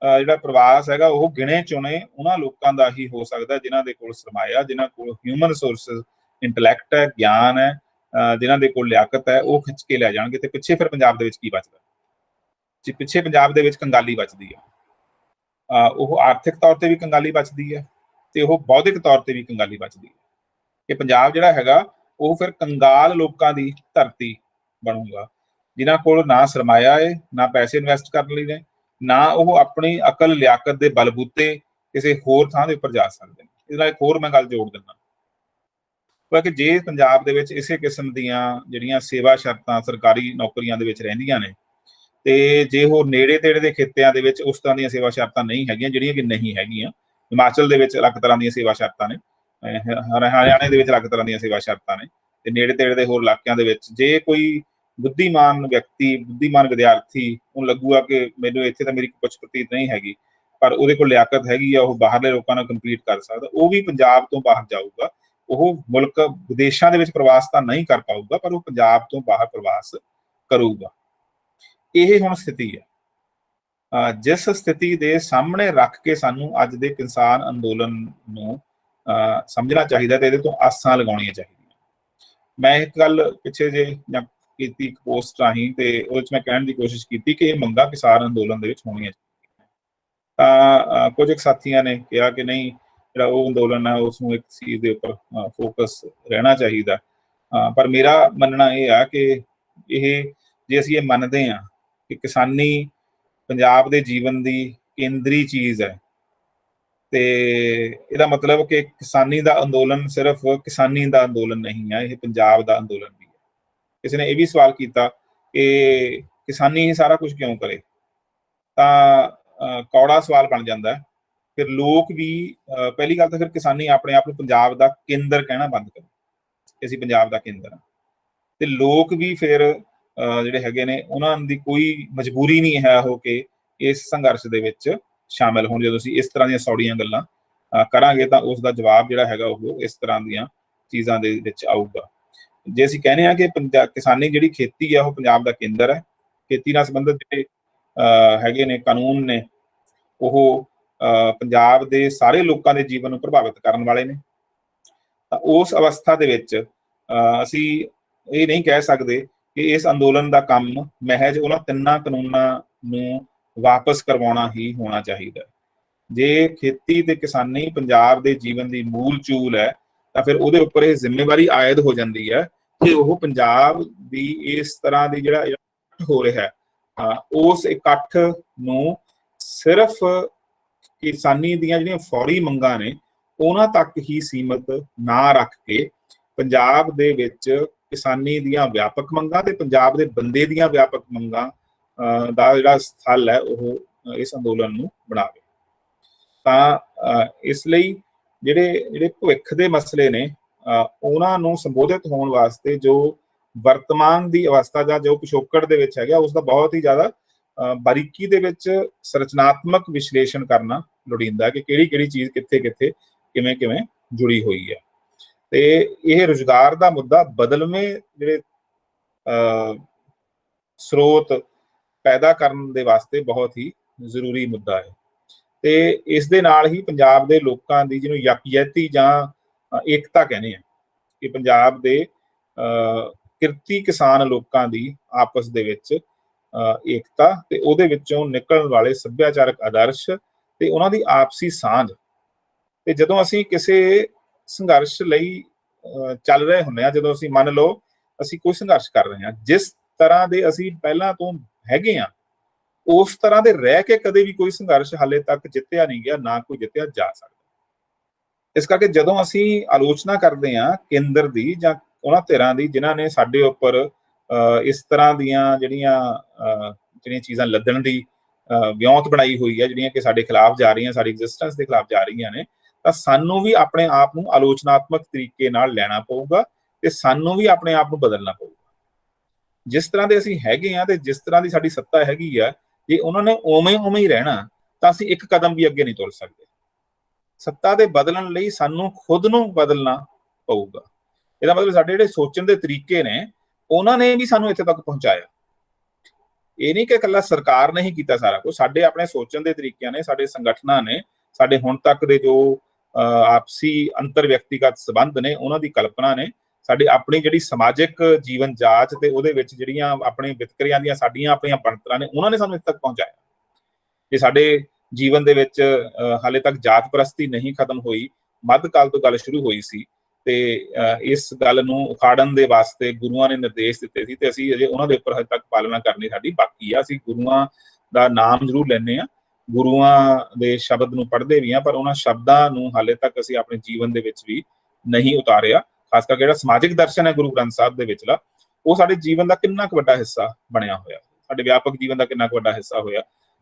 ਜਿਹੜਾ ਪ੍ਰਵਾਸ ਹੈਗਾ ਉਹ ਗਿਣੇ ਚੁਣੇ ਉਹਨਾਂ ਲੋਕਾਂ ਦਾ ਹੀ ਹੋ ਸਕਦਾ ਜਿਨ੍ਹਾਂ ਦੇ ਕੋਲ ਸਰਮਾਇਆ, ਜਿਨ੍ਹਾਂ ਕੋਲ ਹਿਊਮਨ ਰਿਸੋਰਸਿਸ, ਇੰਟੈਲੈਕਟ ਹੈ, ਗਿਆਨ ਹੈ, ਜਿਨ੍ਹਾਂ ਦੇ ਕੋਲ ਲਿਆਕਤ ਹੈ, ਉਹ ਖਿੱਚ ਕੇ ਲੈ ਜਾਣਗੇ। ਤੇ ਪਿੱਛੇ ਫਿਰ ਪੰਜਾਬ ਦੇ ਵਿੱਚ ਕੀ ਬਚਦਾ? ਜੀ ਪਿੱਛੇ ਪੰਜਾਬ ਦੇ ਵਿੱਚ ਕੰਗਾਲੀ ਬਚਦੀ ਹੈ। ਉਹ ਆਰਥਿਕ ਤੌਰ ਤੇ ਵੀ ਕੰਗਾਲੀ ਬਚਦੀ ਹੈ ਤੇ ਉਹ ਬੌਧਿਕ ਤੌਰ ਤੇ ਵੀ ਕੰਗਾਲੀ ਬਚਦੀ ਹੈ। ਕਿ ਪੰਜਾਬ ਜਿਹੜਾ ਹੈਗਾ ਉਹ ਫਿਰ ਕੰਗਾਲ ਲੋਕਾਂ ਦੀ ਧਰਤੀ ਬਣੂਗਾ, ਜਿਨ੍ਹਾਂ ਕੋਲ ਨਾ ਸਰਮਾਇਆ ਹੈ, ਨਾ ਪੈਸੇ ਇਨਵੈਸਟ ਕਰਨ ਲਈ ਨੇ, ਨਾ ਉਹ ਆਪਣੀ ਅਕਲ ਲਿਆਕਤ ਦੇ ਬਲਬੂਤੇ ਕਿਸੇ ਹੋਰ ਥਾਂ ਦੇ ਉੱਪਰ ਜਾ ਸਕਦੇ ਨੇ। ਇਹਦੇ ਨਾਲ ਇੱਕ ਹੋਰ ਮੈਂ ਗੱਲ ਜੋੜ ਦਿੰਦਾ, ਕਿਉਂਕਿ ਜੇ ਪੰਜਾਬ ਦੇ ਵਿੱਚ ਇਸੇ ਕਿਸਮ ਦੀਆਂ ਜਿਹੜੀਆਂ ਸੇਵਾ ਸ਼ਰਤਾਂ ਸਰਕਾਰੀ ਨੌਕਰੀਆਂ ਦੇ ਵਿੱਚ ਰਹਿੰਦੀਆਂ ਨੇ, ਤੇ ਜੇ ਉਹ ਨੇੜੇ ਤੇੜੇ ਦੇ ਖਿੱਤਿਆਂ ਦੇ ਵਿੱਚ ਉਸ ਤਰ੍ਹਾਂ ਦੀਆਂ ਸੇਵਾ ਸ਼ਰਤਾਂ ਨਹੀਂ ਹੈਗੀਆਂ, ਜਿਹੜੀਆਂ ਕਿ ਨਹੀਂ ਹੈਗੀਆਂ, ਹਿਮਾਚਲ ਦੇ ਵਿੱਚ ਅਲੱਗ ਤਰ੍ਹਾਂ ਦੀਆਂ ਸੇਵਾ ਸ਼ਰਤਾਂ ਨੇ, ਹਰਿਆਣੇ ਦੇ ਵਿੱਚ ਅਲੱਗ ਤਰ੍ਹਾਂ ਦੀਆਂ ਸੇਵਾ ਸ਼ਰਤਾਂ ਨੇ, ਤੇ ਨੇੜੇ ਤੇੜੇ ਦੇ ਹੋਰ ਇਲਾਕਿਆਂ ਦੇ ਵਿੱਚ ਜੇ ਕੋਈ ਬੁੱਧੀਮਾਨ ਵਿਅਕਤੀ, ਬੁੱਧੀਮਾਨ ਵਿਦਿਆਰਥੀ ਨੂੰ ਲੱਗੂਗਾ ਕਿ ਮੈਨੂੰ ਇੱਥੇ ਤਾਂ ਮੇਰੀ ਕੁਛ ਪ੍ਰਤੀਤ ਨਹੀਂ ਹੈਗੀ, ਪਰ ਉਹਦੇ ਕੋਲ ਲਿਆਕਤ ਹੈਗੀ ਆ, ਉਹ ਬਾਹਰਲੇ ਲੋਕਾਂ ਨਾਲ ਕੰਪੀਟ ਕਰ ਸਕਦਾ, ਉਹ ਵੀ ਪੰਜਾਬ ਤੋਂ ਬਾਹਰ ਜਾਊਗਾ। ਉਹ ਮੁਲਕ ਵਿਦੇਸ਼ਾਂ ਦੇ ਵਿੱਚ ਪ੍ਰਵਾਸ ਤਾਂ ਨਹੀਂ ਕਰ ਪਾਊਗਾ, ਪਰ ਉਹ ਪੰਜਾਬ ਤੋਂ ਬਾਹਰ ਪ੍ਰਵਾਸ ਕਰੂਗਾ। ਇਹ ਹੁਣ ਸਥਿਤੀ ਹੈ ਜਿਸ ਸਥਿਤੀ ਦੇ ਸਾਹਮਣੇ ਰੱਖ ਕੇ ਸਾਨੂੰ ਅੱਜ ਦੇ ਕਿਸਾਨ ਅੰਦੋਲਨ ਨੂੰ ਸਮਝਣਾ ਚਾਹੀਦਾ ਤੇ ਇਹਦੇ ਤੋਂ ਆਸਾਂ ਲਗਾਉਣੀਆਂ ਚਾਹੀਦੀਆਂ। ਮੈਂ ਇੱਕ ਗੱਲ ਪਿੱਛੇ ਜੇ ਜਾਂ ਕੀਤੀ ਇੱਕ ਪੋਸਟ ਰਾਹੀਂ, ਤੇ ਉਹਦੇ ਵਿੱਚ ਮੈਂ ਕਹਿਣ ਦੀ ਕੋਸ਼ਿਸ਼ ਕੀਤੀ ਕਿ ਇਹ ਮੰਗਾਂ ਕਿਸਾਨ ਅੰਦੋਲਨ ਦੇ ਵਿੱਚ ਹੋਣੀਆਂ ਚਾਹੀਦੀਆਂ। ਤਾਂ ਕੁਝ ਇੱਕ ਸਾਥੀਆਂ ਨੇ ਕਿਹਾ ਕਿ ਨਹੀਂ, ਜਿਹੜਾ ਉਹ ਅੰਦੋਲਨ ਹੈ ਉਸ ਨੂੰ ਇੱਕ ਚੀਜ਼ ਦੇ ਉੱਪਰ ਫੋਕਸ ਰਹਿਣਾ ਚਾਹੀਦਾ। ਪਰ ਮੇਰਾ ਮੰਨਣਾ ਇਹ ਆ ਕਿ ਇਹ ਜੇ ਅਸੀਂ ਇਹ ਮੰਨਦੇ ਹਾਂ ਕਿ ਕਿਸਾਨੀ ਪੰਜਾਬ ਦੇ ਜੀਵਨ ਦੀ ਕੇਂਦਰੀ ਚੀਜ਼ ਹੈ, ਤੇ ਇਹਦਾ ਮਤਲਬ ਕਿ ਕਿਸਾਨੀ ਦਾ ਅੰਦੋਲਨ ਸਿਰਫ ਕਿਸਾਨੀ ਦਾ ਅੰਦੋਲਨ ਨਹੀਂ ਹੈ, ਇਹ ਪੰਜਾਬ ਦਾ ਅੰਦੋਲਨ ਵੀ ਹੈ। ਕਿਸੇ ਨੇ ਇਹ ਵੀ ਸਵਾਲ ਕੀਤਾ ਕਿ ਕਿਸਾਨੀ ਹੀ ਸਾਰਾ ਕੁਝ ਕਿਉਂ ਕਰੇ, ਤਾਂ ਕੌੜਾ ਸਵਾਲ ਬਣ ਜਾਂਦਾ ਹੈ। ਫਿਰ ਲੋਕ ਵੀ ਪਹਿਲੀ ਗੱਲ ਤਾਂ ਫਿਰ ਕਿਸਾਨੀ ਆਪਣੇ ਆਪ ਨੂੰ ਪੰਜਾਬ ਦਾ ਕੇਂਦਰ ਕਹਿਣਾ ਬੰਦ ਕਰੇ ਕਿ ਅਸੀਂ ਪੰਜਾਬ ਦਾ ਕੇਂਦਰ ਹਾਂ, ਤੇ ਲੋਕ ਵੀ ਫਿਰ ਜਿਹੜੇ ਹੈਗੇ ਨੇ ਉਹਨਾਂ ਦੀ ਕੋਈ ਮਜਬੂਰੀ ਨਹੀਂ ਹੈ ਉਹ ਕਿ ਇਸ ਸੰਘਰਸ਼ ਦੇ ਵਿੱਚ ਸ਼ਾਮਿਲ ਹੋਣ। ਜਦੋਂ ਅਸੀਂ ਇਸ ਤਰ੍ਹਾਂ ਦੀਆਂ ਸੌੜੀਆਂ ਗੱਲਾਂ ਕਰਾਂਗੇ ਤਾਂ ਉਸ ਦਾ ਜਵਾਬ ਜਿਹੜਾ ਹੈਗਾ ਉਹ ਇਸ ਤਰ੍ਹਾਂ ਦੀਆਂ ਚੀਜ਼ਾਂ ਦੇ ਵਿੱਚ ਆਊਗਾ। ਜੇ ਅਸੀਂ ਕਹਿੰਦੇ ਹਾਂ ਕਿ ਕਿਸਾਨੀ ਜਿਹੜੀ ਖੇਤੀ ਆ ਉਹ ਪੰਜਾਬ ਦਾ ਕੇਂਦਰ ਹੈ, ਖੇਤੀ ਨਾਲ ਸੰਬੰਧਿਤ ਜਿਹੜੇ ਹੈਗੇ ਨੇ ਕਾਨੂੰਨ ਨੇ ਉਹ ਪੰਜਾਬ ਦੇ ਸਾਰੇ ਲੋਕਾਂ ਦੇ ਜੀਵਨ ਨੂੰ ਪ੍ਰਭਾਵਿਤ ਕਰਨ ਵਾਲੇ ਨੇ, ਤਾਂ ਉਸ ਅਵਸਥਾ ਦੇ ਵਿੱਚ ਅਸੀਂ ਇਹ ਨਹੀਂ ਕਹਿ ਸਕਦੇ ਕਿ ਇਸ ਅੰਦੋਲਨ ਦਾ ਕੰਮ ਮਹਿਜ ਉਹਨਾਂ ਤਿੰਨਾਂ ਕਾਨੂੰਨਾਂ ਨੂੰ ਵਾਪਸ ਕਰਵਾਉਣਾ ਹੀ ਹੋਣਾ ਚਾਹੀਦਾ। ਜੇ ਖੇਤੀ ਤੇ ਕਿਸਾਨੀ ਪੰਜਾਬ ਦੇ ਜੀਵਨ ਦੀ ਮੂਲ ਚੂਲ ਹੈ ਤਾਂ ਫਿਰ ਉਹਦੇ ਉੱਪਰ ਇਹ ਜ਼ਿੰਮੇਵਾਰੀ ਆਇਦ ਹੋ ਜਾਂਦੀ ਹੈ ਕਿ ਉਹ ਪੰਜਾਬ ਦੀ ਇਸ ਤਰ੍ਹਾਂ ਦੀ ਜਿਹੜਾ ਹੋ ਰਿਹਾ ਉਸ ਇਕੱਠ ਨੂੰ ਸਿਰਫ ਕਿਸਾਨੀ ਦੀਆਂ ਜਿਹੜੀਆਂ ਫੌਰੀ ਮੰਗਾਂ ਨੇ ਉਹਨਾਂ ਤੱਕ ਹੀ ਸੀਮਿਤ ਨਾ ਰੱਖ ਕੇ ਪੰਜਾਬ ਦੇ ਵਿੱਚ ਕਿਸਾਨੀ ਦੀਆਂ ਵਿਆਪਕ ਮੰਗਾਂ ਤੇ ਪੰਜਾਬ ਦੇ ਬੰਦੇ ਦੀਆਂ ਵਿਆਪਕ ਮੰਗਾਂ ਦਾ ਜਿਹੜਾ ਸਥਲ ਹੈ ਉਹ ਇਸ ਅੰਦੋਲਨ ਨੂੰ ਬਣਾਵੇ। ਤਾਂ ਇਸ ਲਈ ਜਿਹੜੇ ਭਵਿੱਖ ਦੇ ਮਸਲੇ ਨੇ ਉਹਨਾਂ ਨੂੰ ਸੰਬੋਧਿਤ ਹੋਣ ਵਾਸਤੇ ਜੋ ਵਰਤਮਾਨ ਦੀ ਅਵਸਥਾ ਜਾਂ ਜੋ ਪਿਛੋਕੜ ਦੇ ਵਿੱਚ ਹੈਗਾ ਉਸ ਦਾ ਬਹੁਤ ਹੀ ਜ਼ਿਆਦਾ ਬਾਰੀਕੀ ਦੇ ਵਿੱਚ ਸੰਰਚਨਾਤਮਕ ਵਿਸ਼ਲੇਸ਼ਣ ਕਰਨਾ ਲੋੜੀਂਦਾ ਕਿ ਕਿਹੜੀ ਚੀਜ਼ ਕਿੱਥੇ ਕਿਵੇਂ ਜੁੜੀ ਹੋਈ ਹੈ। ਤੇ ਇਹ ਰੁਜ਼ਗਾਰ ਦਾ ਮੁੱਦਾ ਬਦਲਵੇਂ ਜਿਹੜੇ ਸਰੋਤ ਪੈਦਾ ਕਰਨ ਦੇ ਵਾਸਤੇ ਬਹੁਤ ਹੀ ਜ਼ਰੂਰੀ ਮੁੱਦਾ ਹੈ। ਤੇ ਇਸ ਦੇ ਨਾਲ ਹੀ ਪੰਜਾਬ ਦੇ ਲੋਕਾਂ ਦੀ ਜਿਹਨੂੰ ਯਕਜਹਿਤੀ ਜਾਂ ਏਕਤਾ ਕਹਿੰਦੇ ਆ ਕਿ ਪੰਜਾਬ ਦੇ ਕਿਰਤੀ ਕਿਸਾਨ ਲੋਕਾਂ ਦੀ ਆਪਸ ਦੇ ਵਿੱਚ ਏਕਤਾ ਤੇ ਉਹਦੇ ਵਿੱਚੋਂ ਨਿਕਲਣ ਵਾਲੇ ਸੱਭਿਆਚਾਰਕ ਆਦਰਸ਼ ਤੇ ਉਹਨਾਂ ਦੀ ਆਪਸੀ ਸਾਂਝ। ਤੇ ਜਦੋਂ ਅਸੀਂ ਕਿਸੇ ਸੰਘਰਸ਼ ਲਈ ਚੱਲ ਰਹੇ ਹੁੰਦੇ ਹਾਂ, ਜਦੋਂ ਅਸੀਂ ਮੰਨ ਲਓ ਅਸੀਂ ਕੋਈ ਸੰਘਰਸ਼ ਕਰ ਰਹੇ ਹਾਂ, ਜਿਸ ਤਰ੍ਹਾਂ ਦੇ ਅਸੀਂ ਪਹਿਲਾਂ ਤੋਂ ਹੈਗੇ ਆ ਉਸ ਤਰ੍ਹਾਂ ਦੇ ਰਹਿ ਕੇ ਕਦੇ ਵੀ ਕੋਈ ਸੰਘਰਸ਼ ਹਾਲੇ ਤੱਕ ਜਿੱਤਿਆ ਨਹੀਂ ਗਿਆ, ਨਾ ਕੋਈ ਜਿੱਤਿਆ ਜਾ ਸਕਦਾ। ਇਸ ਕਰਕੇ ਜਦੋਂ ਅਸੀਂ ਆਲੋਚਨਾ ਕਰਦੇ ਹਾਂ ਕੇਂਦਰ ਦੀ ਜਾਂ ਉਹਨਾਂ ਧਿਰਾਂ ਦੀ ਜਿਨ੍ਹਾਂ ਨੇ ਸਾਡੇ ਉੱਪਰ ਇਸ ਤਰ੍ਹਾਂ ਦੀਆਂ ਜਿਹੜੀਆਂ ਚੀਜ਼ਾਂ ਲੱਦਣ ਦੀ ਵਿਉਂਤ ਬਣਾਈ ਹੋਈ ਹੈ, ਜਿਹੜੀਆਂ ਕਿ ਸਾਡੇ ਖਿਲਾਫ ਜਾ ਰਹੀਆਂ, ਸਾਡੀ ਐਗਜ਼ਿਸਟੈਂਸ ਦੇ ਖਿਲਾਫ ਜਾ ਰਹੀਆਂ ਨੇ, ਤਾਂ ਸਾਨੂੰ ਵੀ ਆਪਣੇ ਆਪ ਨੂੰ ਆਲੋਚਨਾਤਮਕ ਤਰੀਕੇ ਨਾਲ ਲੈਣਾ ਪਊਗਾ ਤੇ ਸਾਨੂੰ ਵੀ ਆਪਣੇ ਆਪ ਨੂੰ ਬਦਲਣਾ ਪਊਗਾ। ਜਿਸ ਤਰ੍ਹਾਂ ਦੇ ਅਸੀਂ ਹੈਗੇ ਆ ਤੇ ਜਿਸ ਤਰ੍ਹਾਂ ਦੀ ਸਾਡੀ ਸੱਤਾ ਹੈਗੀ ਆ, ਜੇ ਉਹਨਾਂ ਨੇ ਉਵੇਂ ਹੀ ਰਹਿਣਾ ਤਾਂ ਅਸੀਂ ਇੱਕ ਕਦਮ ਵੀ ਅੱਗੇ ਨਹੀਂ ਤੁਰ ਸਕਦੇ। ਸੱਤਾ ਦੇ ਬਦਲਣ ਲਈ ਸਾਨੂੰ ਖੁਦ ਨੂੰ ਬਦਲਣਾ ਪਊਗਾ। ਇਹਦਾ ਮਤਲਬ ਸਾਡੇ ਜਿਹੜੇ ਸੋਚਣ ਦੇ ਤਰੀਕੇ ਨੇ ਉਹਨਾਂ ਨੇ ਵੀ ਸਾਨੂੰ ਇੱਥੇ ਤੱਕ ਪਹੁੰਚਾਇਆ। ਇਹ ਨਹੀਂ ਕਿ ਇਕੱਲਾ ਸਰਕਾਰ ਨੇ ਹੀ ਕੀਤਾ ਸਾਰਾ ਕੁਝ, ਸਾਡੇ ਆਪਣੇ ਸੋਚਣ ਦੇ ਤਰੀਕਿਆਂ ਨੇ, ਸਾਡੇ ਸੰਗਠਨਾਂ ਨੇ, ਸਾਡੇ ਹੁਣ ਤੱਕ ਦੇ ਜੋ ਆਪਸੀ ਅੰਤਰ ਵਿਅਕਤੀਗਤ ਸੰਬੰਧ ਨੇ ਉਹਨਾਂ ਦੀ ਕਲਪਨਾ ਨੇ, ਸਾਡੀ ਆਪਣੀ ਜਿਹੜੀ ਸਮਾਜਿਕ ਜੀਵਨ ਜਾਚ ਤੇ ਉਹਦੇ ਵਿੱਚ ਜਿਹੜੀਆਂ ਆਪਣੇ ਵਿਤਕਰਿਆਂ ਦੀਆਂ ਸਾਡੀਆਂ ਆਪਣੀਆਂ ਬਣਤਰਾਂ ਨੇ, ਉਹਨਾਂ ਨੇ ਸਾਨੂੰ ਇੱਥੇ ਤੱਕ ਪਹੁੰਚਾਇਆ। ਜੇ ਸਾਡੇ ਜੀਵਨ ਦੇ ਵਿੱਚ ਹਾਲੇ ਤੱਕ ਜਾਤ ਪ੍ਰਸਤੀ ਨਹੀਂ ਖਤਮ ਹੋਈ, ਮੱਧਕਾਲ ਤੋਂ ਗੱਲ ਸ਼ੁਰੂ ਹੋਈ ਸੀ ਤੇ ਇਸ ਗੱਲ ਨੂੰ ਉਖਾੜਨ ਦੇ ਵਾਸਤੇ ਗੁਰੂਆਂ ਨੇ ਨਿਰਦੇਸ਼ ਦਿੱਤੇ ਸੀ ਤੇ ਅਸੀਂ ਅਜੇ ਉਹਨਾਂ ਦੇ ਉੱਪਰ ਹਜੇ ਤੱਕ ਪਾਲਣਾ ਕਰਨੀ ਸਾਡੀ ਬਾਕੀ ਆ। ਅਸੀਂ ਗੁਰੂਆਂ ਦਾ ਨਾਮ ਜ਼ਰੂਰ ਲੈਂਦੇ ਆ, ਗੁਰੂਆਂ ਦੇ ਸ਼ਬਦ ਨੂੰ ਪੜ੍ਹਦੇ ਵੀ ਆ, ਪਰ ਉਹਨਾਂ ਸ਼ਬਦਾਂ ਨੂੰ ਹਾਲੇ ਤੱਕ ਅਸੀਂ ਆਪਣੇ ਜੀਵਨ ਦੇ ਵਿੱਚ ਵੀ ਨਹੀਂ ਉਤਾਰਿਆ। ਖਾਸ ਕਰਕੇ ਜਿਹੜਾ ਸਮਾਜਿਕ ਦਰਸ਼ਨ ਹੈ ਗੁਰੂ ਗ੍ਰੰਥ ਸਾਹਿਬ ਦੇ ਵਿਚਲਾ, ਉਹ ਸਾਡੇ ਜੀਵਨ ਦਾ ਕਿੰਨਾ ਕੁ ਵੱਡਾ ਹਿੱਸਾ ਬਣਿਆ ਹੋਇਆ, ਸਾਡੇ ਵਿਆਪਕ ਜੀਵਨ ਦਾ ਕਿੰਨਾ ਕੁ ਵੱਡਾ ਹਿੱਸਾ ਹੋਇਆ।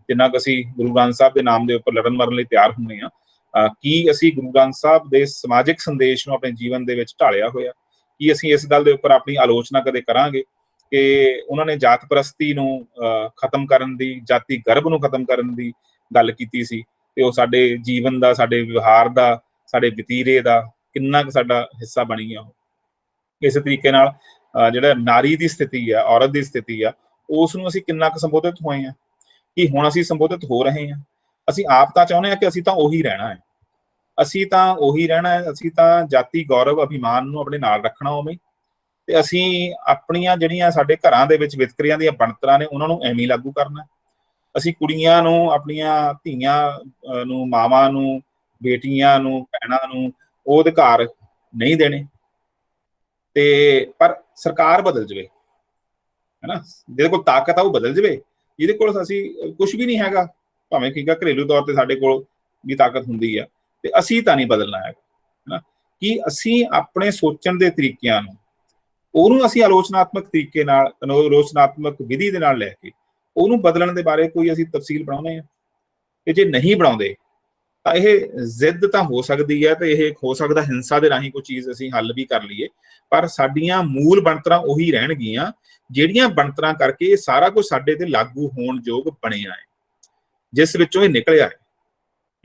ਜਿੰਨਾ ਕੁ ਅਸੀਂ ਗੁਰੂ ਗ੍ਰੰਥ ਸਾਹਿਬ ਦੇ ਨਾਮ ਦੇ ਉੱਪਰ ਲੜਨ ਮਰਨ ਲਈ ਤਿਆਰ ਹੁੰਦੇ ਹਾਂ, ਕੀ ਅਸੀਂ ਗੁਰੂ ਗ੍ਰੰਥ ਸਾਹਿਬ ਦੇ ਸਮਾਜਿਕ ਸੰਦੇਸ਼ ਨੂੰ ਆਪਣੇ ਜੀਵਨ ਦੇ ਵਿੱਚ ਢਾਲਿਆ ਹੋਇਆ? ਕੀ ਅਸੀਂ ਇਸ ਗੱਲ ਦੇ ਉੱਪਰ ਆਪਣੀ ਆਲੋਚਨਾ ਕਦੇ ਕਰਾਂਗੇ ਕਿ ਉਹਨਾਂ ਨੇ ਜਾਤ ਪ੍ਰਸਤੀ ਨੂੰ ਖਤਮ ਕਰਨ ਦੀ, ਜਾਤੀ ਗਰਭ ਨੂੰ ਖਤਮ ਕਰਨ ਦੀ ਗੱਲ ਕੀਤੀ ਸੀ ਤੇ ਉਹ ਸਾਡੇ ਜੀਵਨ ਦਾ, ਸਾਡੇ ਵਿਵਹਾਰ ਦਾ, ਸਾਡੇ ਵਤੀਰੇ ਦਾ ਕਿੰਨਾ ਕੁ ਸਾਡਾ ਹਿੱਸਾ ਬਣੀ ਗਿਆ? ਇਸੇ ਤਰੀਕੇ ਨਾਲ ਜਿਹੜਾ ਨਾਰੀ ਦੀ ਸਥਿਤੀ ਆ, ਔਰਤ ਦੀ ਸਥਿਤੀ ਆ, ਉਸ ਨੂੰ ਅਸੀਂ ਕਿੰਨਾ ਕੁ ਸੰਬੋਧਿਤ ਹੋਏ ਹਾਂ? ਕਿ ਹੁਣ ਅਸੀਂ ਸੰਬੋਧਿਤ ਹੋ ਰਹੇ ਹਾਂ? ਅਸੀਂ ਆਪ ਤਾਂ ਚਾਹੁੰਦੇ ਹਾਂ ਕਿ ਅਸੀਂ ਤਾਂ ਉਹੀ ਰਹਿਣਾ ਹੈ, ਅਸੀਂ ਤਾਂ ਜਾਤੀ ਗੌਰਵ ਅਭਿਮਾਨ ਨੂੰ ਆਪਣੇ ਨਾਲ ਰੱਖਣਾ ਉਵੇਂ, ਤੇ ਅਸੀਂ ਆਪਣੀਆਂ ਜਿਹੜੀਆਂ ਸਾਡੇ ਘਰਾਂ ਦੇ ਵਿੱਚ ਵਿਤਕਰਿਆਂ ਦੀਆਂ ਬਣਤਰਾਂ ਨੇ ਉਹਨਾਂ ਨੂੰ ਐਵੇਂ ਲਾਗੂ ਕਰਨਾ। ਅਸੀਂ ਕੁੜੀਆਂ ਨੂੰ, ਆਪਣੀਆਂ ਧੀਆਂ ਨੂੰ, ਮਾਵਾਂ ਨੂੰ, ਬੇਟੀਆਂ ਨੂੰ, ਭੈਣਾਂ ਨੂੰ ਉਹ ਅਧਿਕਾਰ ਨਹੀਂ ਦੇਣੇ। ਤੇ ਪਰ ਸਰਕਾਰ ਬਦਲ ਜਾਵੇ, ਹੈਨਾ, ਜਿਹਦੇ ਕੋਲ ਤਾਕਤ ਆ ਉਹ ਬਦਲ ਜਾਵੇ, ਜਿਹਦੇ ਕੋਲ ਅਸੀਂ ਕੁਝ ਵੀ ਨਹੀਂ ਹੈਗਾ, ਭਾਵੇਂ ਠੀਕ ਆ ਘਰੇਲੂ ਤੌਰ ਤੇ ਸਾਡੇ ਕੋਲ ਵੀ ਤਾਕਤ ਹੁੰਦੀ ਆ, ਤੇ ਅਸੀਂ ਤਾਂ ਨਹੀਂ ਬਦਲਣਾ ਹੈਗਾ, ਹੈਨਾ। ਕਿ ਅਸੀਂ ਆਪਣੇ ਸੋਚਣ ਦੇ ਤਰੀਕਿਆਂ ਨੂੰ, ਉਹਨੂੰ ਅਸੀਂ ਆਲੋਚਨਾਤਮਕ ਤਰੀਕੇ ਨਾਲ, ਆਲੋਚਨਾਤਮਕ ਵਿਧੀ ਦੇ ਨਾਲ ਲੈ ਕੇ ਉਹਨੂੰ ਬਦਲਣ ਦੇ ਬਾਰੇ ਕੋਈ ਅਸੀਂ ਤਫਸੀਲ ਬਣਾਉਂਦੇ ਹਾਂ। ਤੇ ਜੇ ਨਹੀਂ ਬਣਾਉਂਦੇ ਤਾਂ ਇਹ ਜ਼ਿੱਦ ਤਾਂ ਹੋ ਸਕਦੀ ਹੈ ਤੇ ਇਹ ਹੋ ਸਕਦਾ ਹਿੰਸਾ ਦੇ ਰਾਹੀਂ ਕੋਈ ਚੀਜ਼ ਅਸੀਂ ਹੱਲ ਵੀ ਕਰ ਲਈਏ, ਪਰ ਸਾਡੀਆਂ ਮੂਲ ਬਣਤਰਾਂ ਉਹੀ ਰਹਿਣਗੀਆਂ ਜਿਹੜੀਆਂ ਬਣਤਰਾਂ ਕਰਕੇ ਇਹ ਸਾਰਾ ਕੁਝ ਸਾਡੇ ਤੇ ਲਾਗੂ ਹੋਣ ਯੋਗ ਬਣਿਆ ਹੈ, ਜਿਸ ਵਿੱਚੋਂ ਇਹ ਨਿਕਲਿਆ ਹੈ।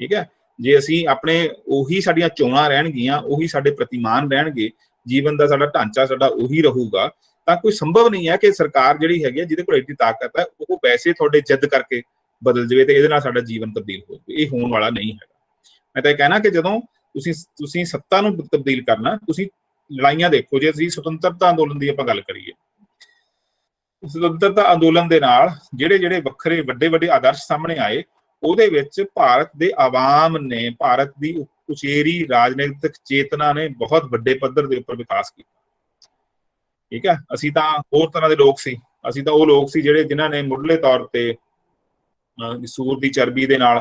ਠੀਕ ਹੈ, ਜੇ ਅਸੀਂ ਆਪਣੇ ਉਹੀ ਸਾਡੀਆਂ ਚੋਣਾਂ ਰਹਿਣਗੀਆਂ, ਉਹੀ ਸਾਡੇ ਪ੍ਰਤੀਮਾਨ ਰਹਿਣਗੇ, ਜੀਵਨ ਦਾ ਸਾਡਾ ਢਾਂਚਾ ਸਾਡਾ ਉਹੀ ਰਹੂਗਾ, ਤਾਂ ਕੋਈ ਸੰਭਵ ਨਹੀਂ ਹੈ ਕਿ ਸਰਕਾਰ ਜਿਹੜੀ ਹੈਗੀ ਜਿਹਦੇ ਕੋਲ ਐਡੀ ਤਾਕਤ ਹੈ ਉਹ ਵੈਸੇ ਤੁਹਾਡੇ ਜਿੱਦ ਕਰਕੇ ਬਦਲ ਜਾਵੇ ਤੇ ਇਹਦੇ ਨਾਲ ਸਾਡਾ ਜੀਵਨ ਤਬਦੀਲ ਹੋ ਜਾਵੇ। ਇਹ ਹੋਣ ਵਾਲਾ ਨਹੀਂ ਹੈਗਾ। ਮੈਂ ਤਾਂ ਇਹ ਕਹਿਣਾ ਕਿ ਜਦੋਂ ਤੁਸੀਂ ਸੱਤਾ ਨੂੰ ਤਬਦੀਲ ਕਰਨਾ, ਤੁਸੀਂ ਲੜਾਈਆਂ ਦੇਖੋ। ਜੇ ਅਸੀਂ ਸੁਤੰਤਰਤਾ ਅੰਦੋਲਨ ਦੀ ਆਪਾਂ ਗੱਲ ਕਰੀਏ, ਸੁਤੰਤਰਤਾ ਅੰਦੋਲਨ ਦੇ ਨਾਲ ਜਿਹੜੇ ਵੱਖਰੇ ਵੱਡੇ ਆਦਰਸ਼ ਸਾਹਮਣੇ ਆਏ, ਉਹਦੇ ਵਿੱਚ ਭਾਰਤ ਦੇ ਆਵਾਮ ਨੇ, ਭਾਰਤ ਦੀ ਉਚੇਰੀ ਰਾਜਨੀਤਿਕ ਚੇਤਨਾ ਨੇ ਬਹੁਤ ਵੱਡੇ ਪੱਧਰ ਦੇ ਉੱਪਰ ਵਿਕਾਸ ਕੀਤਾ। ਠੀਕ ਹੈ, ਅਸੀਂ ਤਾਂ ਹੋਰ ਤਰ੍ਹਾਂ ਦੇ ਲੋਕ ਸੀ, ਅਸੀਂ ਤਾਂ ਉਹ ਲੋਕ ਸੀ ਜਿਨ੍ਹਾਂ ਨੇ ਮੁੱਢਲੇ ਤੌਰ ਤੇ ਸੂਰ ਦੀ ਚਰਬੀ ਦੇ ਨਾਲ